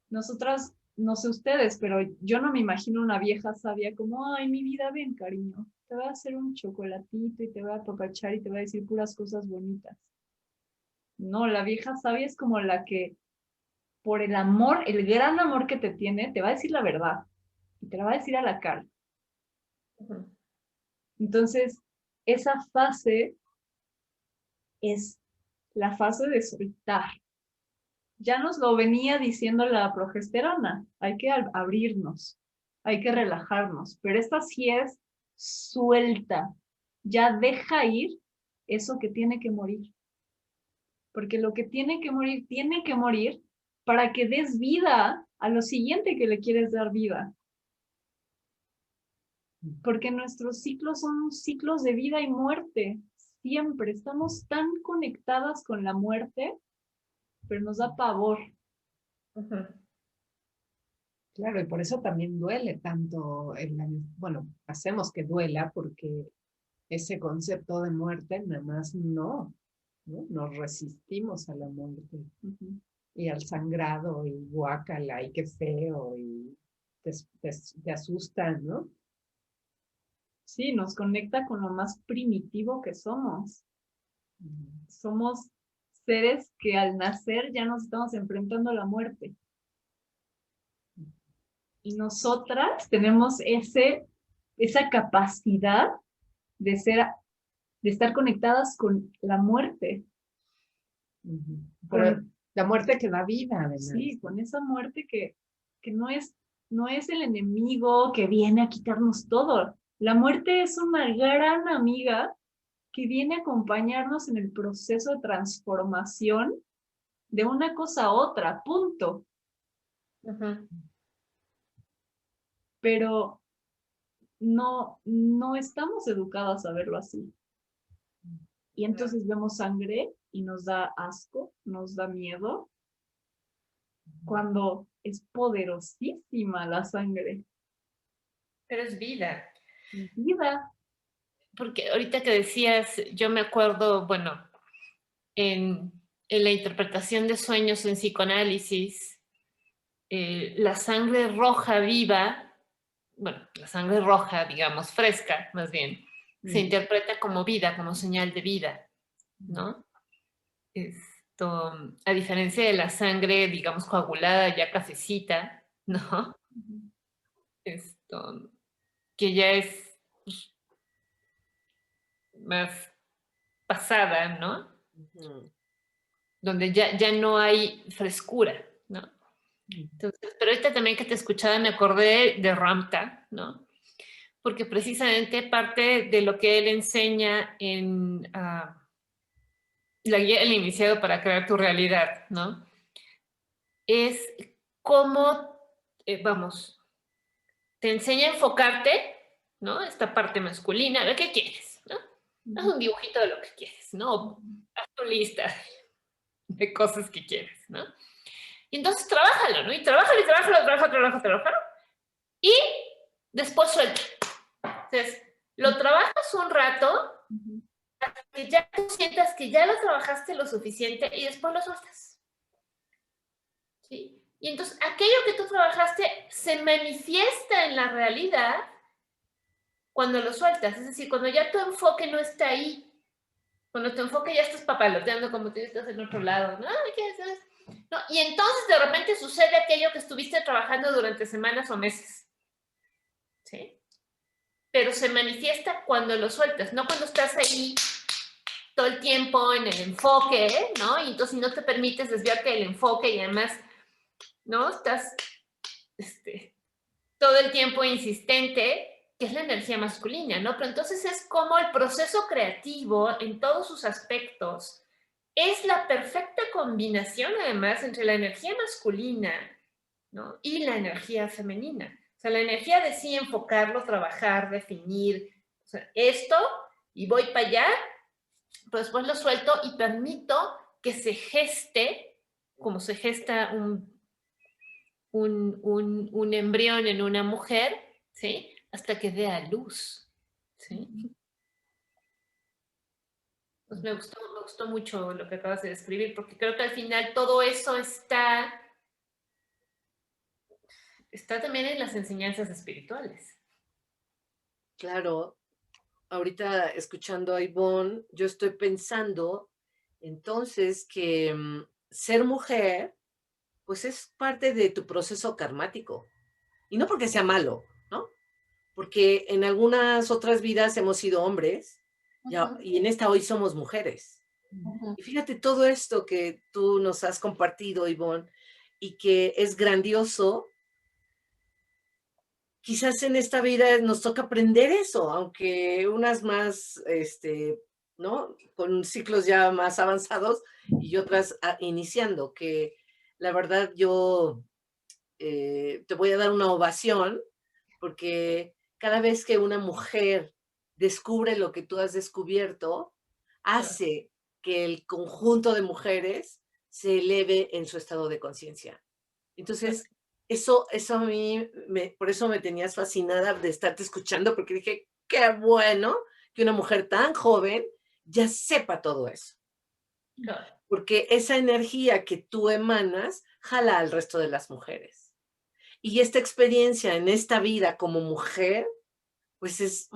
nosotras, no sé ustedes, pero yo no me imagino una vieja sabia como, ay, mi vida, ven, cariño, te voy a hacer un chocolatito y te voy a apapachar y te voy a decir puras cosas bonitas. No, la vieja sabia es como la que, por el amor, el gran amor que te tiene, te va a decir la verdad y te la va a decir a la cara. Entonces, esa fase es la fase de soltar. Ya nos lo venía diciendo la progesterona, hay que abrirnos, hay que relajarnos, pero esta sí es suelta, ya deja ir eso que tiene que morir. Porque lo que tiene que morir para que des vida a lo siguiente que le quieres dar vida. Porque nuestros ciclos son ciclos de vida y muerte. Siempre estamos tan conectadas con la muerte, pero nos da pavor. Claro, y por eso también duele tanto, bueno, hacemos que duela porque ese concepto de muerte nada más no. Nos resistimos a la muerte y al sangrado y guácala y qué feo y te asustan, ¿no? Sí, nos conecta con lo más primitivo que somos. Somos seres que al nacer ya nos estamos enfrentando a la muerte. Y nosotras tenemos esa capacidad de estar conectadas con la muerte. Pero la muerte que da vida, además. Sí, con esa muerte que no es el enemigo que viene a quitarnos todo. La muerte es una gran amiga que viene a acompañarnos en el proceso de transformación de una cosa a otra, punto. Pero no estamos educadas a verlo así. Y entonces vemos sangre y nos da asco, nos da miedo, cuando es poderosísima la sangre. Pero es vida. Vida. Porque ahorita que decías, yo me acuerdo, bueno, en la interpretación de sueños en psicoanálisis, la sangre roja viva, bueno, la sangre roja, digamos, fresca, más bien, se interpreta como vida, como señal de vida, ¿no? Esto, a diferencia de la sangre, digamos, coagulada, ya cafecita, ¿no? Esto, que ya es pues, más pasada, ¿no? Donde ya no hay frescura, ¿no? Entonces, pero ahorita también que te escuchaba me acordé de Ramtha, ¿no? Porque precisamente parte de lo que él enseña en la guía del iniciado para crear tu realidad, ¿no? Es cómo, vamos, te enseña a enfocarte, ¿no? Esta parte masculina, a ver qué quieres, ¿no? Haz un dibujito de lo que quieres, ¿no? Haz tu lista de cosas que quieres, ¿no? Y entonces trabájalo, ¿no? Y trabájalo. Y después suelta. Entonces, lo trabajas un rato hasta que ya tú sientas que ya lo trabajaste lo suficiente y después lo sueltas. ¿Sí? Y entonces, aquello que tú trabajaste se manifiesta en la realidad cuando lo sueltas. Es decir, cuando ya tu enfoque no está ahí. Cuando tu enfoque ya estás papaloteando como tú estás en otro lado. ¿No? ¿Qué haces? No, y entonces de repente sucede aquello que estuviste trabajando durante semanas o meses. ¿Sí? Pero se manifiesta cuando lo sueltas, no cuando estás ahí todo el tiempo en el enfoque, ¿no? Y entonces no te permites desviarte del enfoque y además, ¿no? Estás todo el tiempo insistente, que es la energía masculina, ¿no? Pero entonces es como el proceso creativo en todos sus aspectos es la perfecta combinación, además, entre la energía masculina ¿no? Y la energía femenina. O sea, la energía de sí enfocarlo, trabajar, definir, o sea, esto, y voy para allá, pero después lo suelto y permito que se geste, como se gesta un embrión en una mujer, ¿sí? Hasta que dé a luz, ¿sí? Pues me gustó mucho lo que acabas de describir, porque creo que al final todo eso está también en las enseñanzas espirituales. Claro, ahorita escuchando a Ivonne, yo estoy pensando entonces que ser mujer, pues es parte de tu proceso karmático. Y no porque sea malo, ¿no? Porque en algunas otras vidas hemos sido hombres y en esta hoy somos mujeres. Y fíjate todo esto que tú nos has compartido, Ivonne, y que es grandioso. Quizás en esta vida nos toca aprender eso, aunque unas más, ¿no? Con ciclos ya más avanzados y otras iniciando, que la verdad yo te voy a dar una ovación porque cada vez que una mujer descubre lo que tú has descubierto, hace que el conjunto de mujeres se eleve en su estado de conciencia. Entonces, eso a mí, por eso me tenías fascinada de estarte escuchando, porque dije, qué bueno que una mujer tan joven ya sepa todo eso. Porque esa energía que tú emanas jala al resto de las mujeres. Y esta experiencia en esta vida como mujer, pues es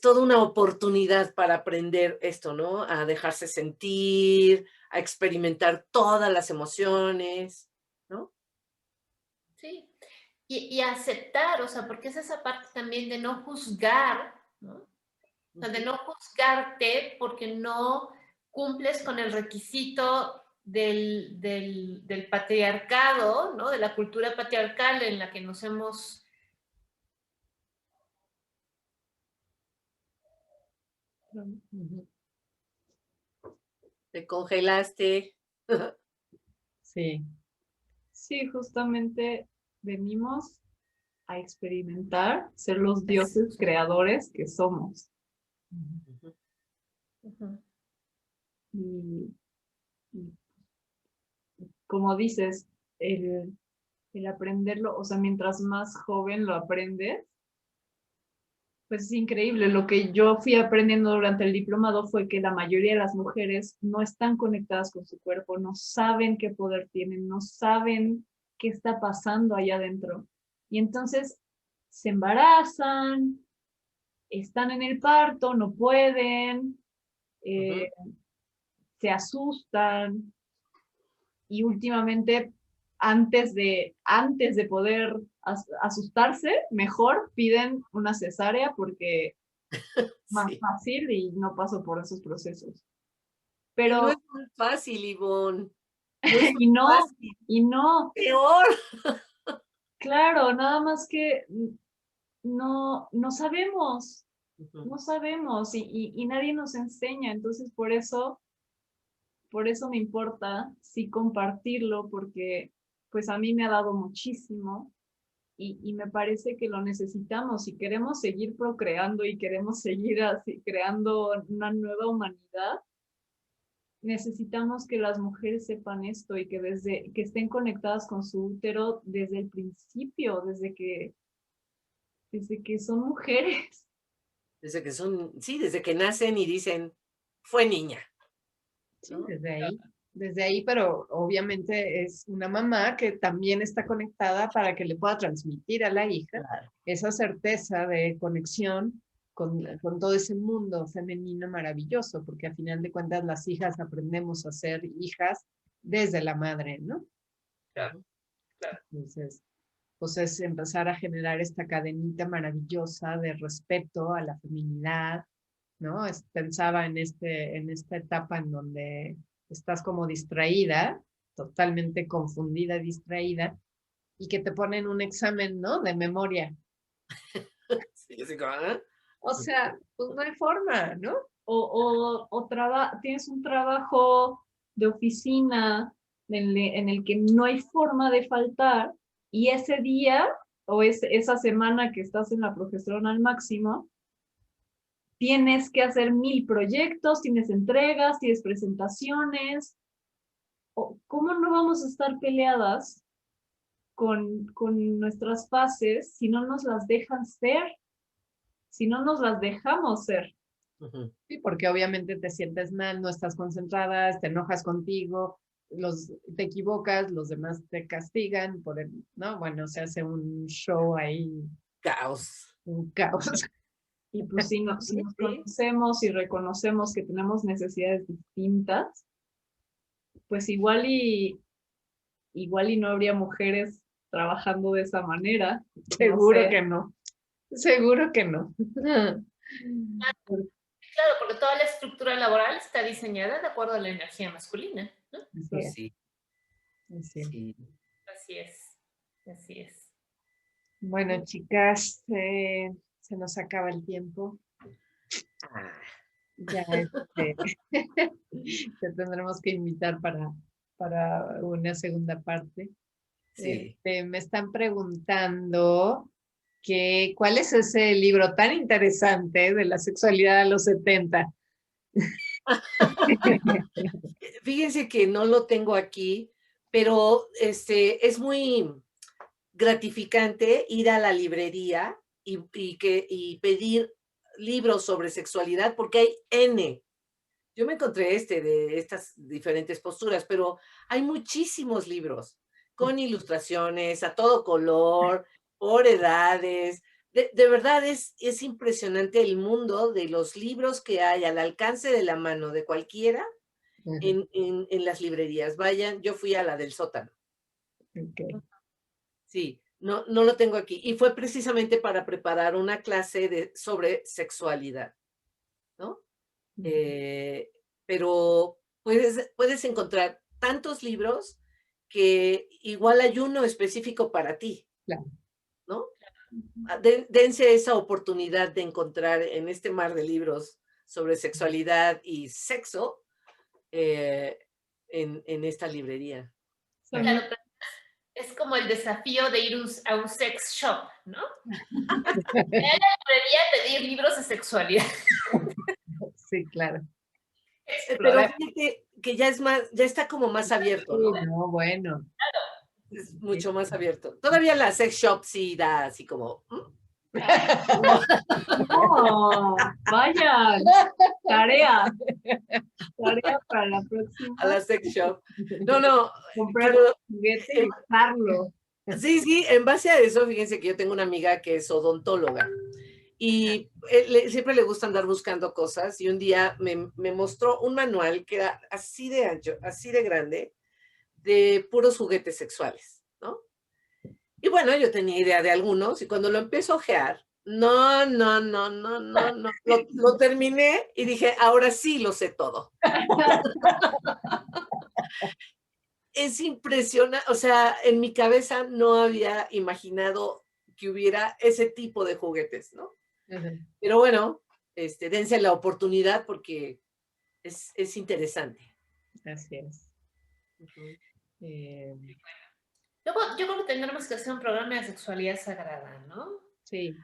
toda una oportunidad para aprender esto, ¿no? A dejarse sentir, a experimentar todas las emociones, ¿no? Sí, y aceptar, o sea, porque es esa parte también de no juzgar, ¿no? O sea, de no juzgarte porque no cumples con el requisito del patriarcado, ¿no? De la cultura patriarcal en la que nos hemos... Te congelaste. Sí. Sí, justamente venimos a experimentar, ser los dioses creadores que somos. Y como dices, el aprenderlo, o sea, mientras más joven lo aprendes, pues es increíble. Lo que yo fui aprendiendo durante el diplomado fue que la mayoría de las mujeres no están conectadas con su cuerpo, no saben qué poder tienen, no saben qué está pasando allá adentro. Y entonces se embarazan, están en el parto, no pueden, se asustan y últimamente antes de poder asustarse, mejor piden una cesárea porque más Sí. fácil y no paso por esos procesos. Pero Pero no es muy fácil, Ivonne. y no, fácil. y no, Peor. claro, nada más que no sabemos, no sabemos y nadie nos enseña, entonces por eso me importa sí compartirlo porque pues a mí me ha dado muchísimo y me parece que lo necesitamos. Si queremos seguir procreando y queremos seguir así, creando una nueva humanidad, necesitamos que las mujeres sepan esto y que desde que estén conectadas con su útero desde el principio, desde que son mujeres. Desde que nacen y dicen, fue niña. Sí, ¿no? desde ahí, pero obviamente es una mamá que también está conectada para que le pueda transmitir a la hija Claro. esa certeza de conexión con todo ese mundo femenino maravilloso, porque a final de cuentas las hijas aprendemos a ser hijas desde la madre, ¿no? Claro. Entonces, pues es empezar a generar esta cadenita maravillosa de respeto a la feminidad, ¿no? Pensaba en esta etapa en donde estás como distraída, totalmente confundida, distraída, y que te ponen un examen, ¿no? De memoria. Sí, así como, ¿eh? O sea, pues no hay forma, ¿no? Tienes un trabajo de oficina en el que no hay forma de faltar, y ese día o esa semana que estás en la progesterona al máximo, tienes que hacer 1000 proyectos, tienes entregas, tienes presentaciones. ¿Cómo no vamos a estar peleadas con nuestras fases si no nos las dejan ser? Si no nos las dejamos ser. Sí, porque obviamente te sientes mal, no estás concentrada, te enojas contigo, te equivocas, los demás te castigan, ¿no? Bueno, se hace un show ahí. Caos. Un caos. Y pues si nos conocemos y reconocemos que tenemos necesidades distintas, pues igual y no habría mujeres trabajando de esa manera. Seguro que no. Seguro que no. Claro, porque toda la estructura laboral está diseñada de acuerdo a la energía masculina, ¿no? Sí. Así es. Así es. Bueno, chicas, se nos acaba el tiempo. Ya te tendremos que invitar para una segunda parte. Sí. Me están preguntando ¿cuál es ese libro tan interesante de la sexualidad a los 70? Fíjense que no lo tengo aquí, pero es muy gratificante ir a la librería y pedir libros sobre sexualidad, porque hay N. Yo me encontré de estas diferentes posturas, pero hay muchísimos libros con ilustraciones a todo color, por edades. De verdad es impresionante el mundo de los libros que hay al alcance de la mano de cualquiera en las librerías. Vayan, yo fui a la del sótano. Okay. Sí, no lo tengo aquí. Y fue precisamente para preparar una clase sobre sexualidad, ¿no? Pero puedes encontrar tantos libros que igual hay uno específico para ti, claro, ¿no? Dense esa oportunidad de encontrar en este mar de libros sobre sexualidad y sexo en esta librería. Claro, pero es como el desafío de ir a un sex shop, ¿no? En la librería pedir libros de sexualidad. Sí, claro. Pero fíjate que ya está como más abierto, ¿no? No, bueno. Claro. Es mucho más abierto. Todavía la sex shop sí da así como... No, vayan. Tarea para la próxima. A la sex shop. No. Comprar un juguete y usarlo. Sí, en base a eso, fíjense que yo tengo una amiga que es odontóloga y siempre le gusta andar buscando cosas y un día me mostró un manual que era así de ancho, así de grande, de puros juguetes sexuales, ¿no? Y bueno, yo tenía idea de algunos y cuando lo empiezo a ojear, no, lo terminé y dije, ahora sí lo sé todo. Es impresionante, o sea, en mi cabeza no había imaginado que hubiera ese tipo de juguetes, ¿no? Pero bueno, dense la oportunidad porque es interesante. Así es. Yo creo que tendremos que hacer un programa de sexualidad sagrada, ¿no? Sí.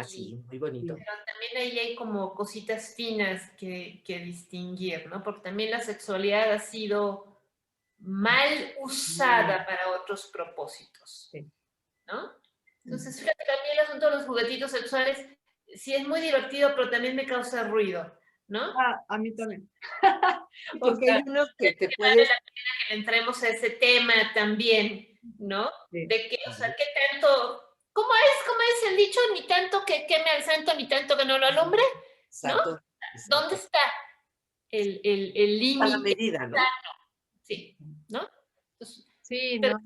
Sí, muy bonito. Pero también ahí hay como cositas finas que distinguir, ¿no? Porque también la sexualidad ha sido mal usada para otros propósitos, ¿no? Entonces, fíjate que a mí el asunto de los juguetitos sexuales sí es muy divertido, pero también me causa ruido, ¿no? A mí también. Porque hay unos que te puedes... Vale la pena que le entremos a ese tema también, ¿no? Sí. De que, o sea, qué tanto... ¿Cómo es el dicho? Ni tanto que queme al santo, ni tanto que no lo alumbre, ¿no? Exacto. ¿Dónde está el límite? A la medida, ¿no? Sí, ¿no? Entonces, sí, pero no.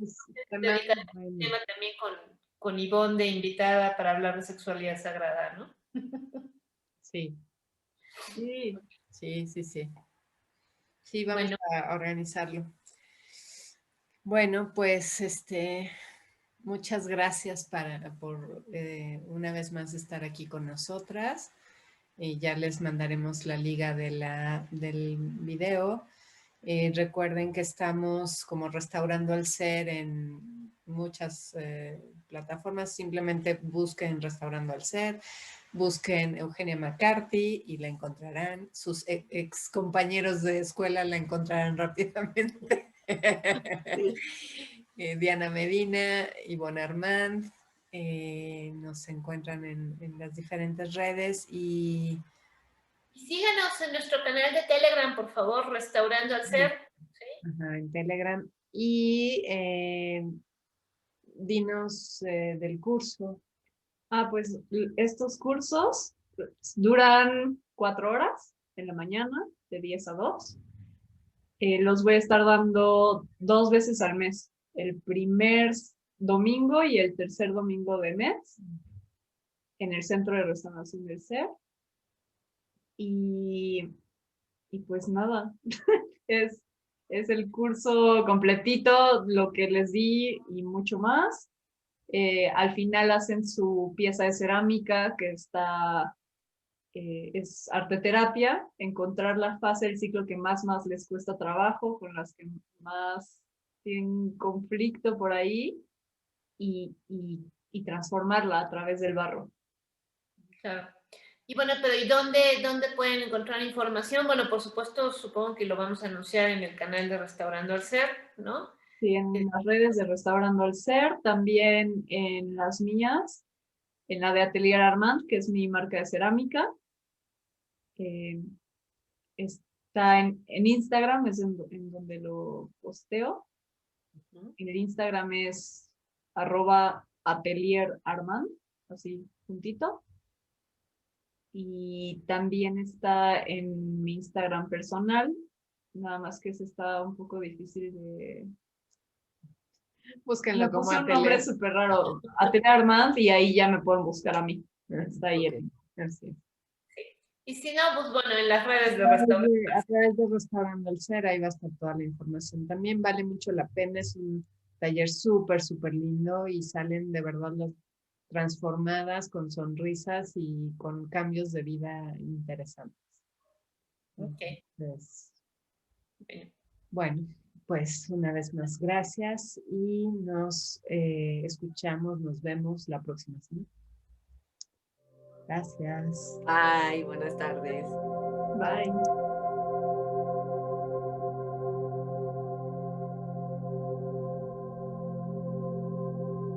dedicar el tema también con Ivonne de invitada para hablar de sexualidad sagrada, ¿no? Sí. Sí, vamos a organizarlo. Bueno, pues muchas gracias por una vez más estar aquí con nosotras. Ya les mandaremos la liga del video Recuerden que estamos como Restaurando al Ser en muchas plataformas. Simplemente busquen Restaurando al Ser, busquen Eugenia McCarthy y la encontrarán. Sus ex compañeros de escuela la encontrarán rápidamente. Diana Medina, Ivonne Armand, nos encuentran en las diferentes redes y síganos en nuestro canal de Telegram, por favor, Restaurando al Ser. ¿Sí? Ajá, en Telegram. Y dinos del curso. Pues estos cursos duran 4 horas en la mañana, de 10 a 2. Los voy a estar dando 2 veces al mes, el primer domingo y el tercer domingo de mes, en el Centro de Restauración del Ser. Y pues nada, es el curso completito, lo que les di y mucho más. Al final hacen su pieza de cerámica que está, es arteterapia, encontrar la fase del ciclo que más les cuesta trabajo, con las que más tienen conflicto por ahí y transformarla a través del barro. Claro. Y bueno, pero ¿y dónde pueden encontrar información? Bueno, por supuesto, supongo que lo vamos a anunciar en el canal de Restaurando al Ser, ¿no? Sí, en las redes de Restaurando al Ser, también en las mías, en la de Atelier Armand, que es mi marca de cerámica. Está en Instagram, es en donde lo posteo. En el Instagram es @atelierarmand, así juntito. Y también está en mi Instagram personal, nada más que ese está un poco difícil de... Búsquenlo como un nombre súper raro, Atelier Armand, y ahí ya me pueden buscar a mí. Está ahí. Okay. Así. Y si no, pues bueno, en las redes de Restaurando. A través de Restaurando al Ser, ahí va a estar toda la información. También vale mucho la pena, es un taller súper lindo y salen de verdad las transformadas con sonrisas y con cambios de vida interesantes. Ok. Entonces, bueno, pues una vez más, gracias y nos escuchamos, nos vemos la próxima semana. Gracias. Bye, buenas tardes. Bye.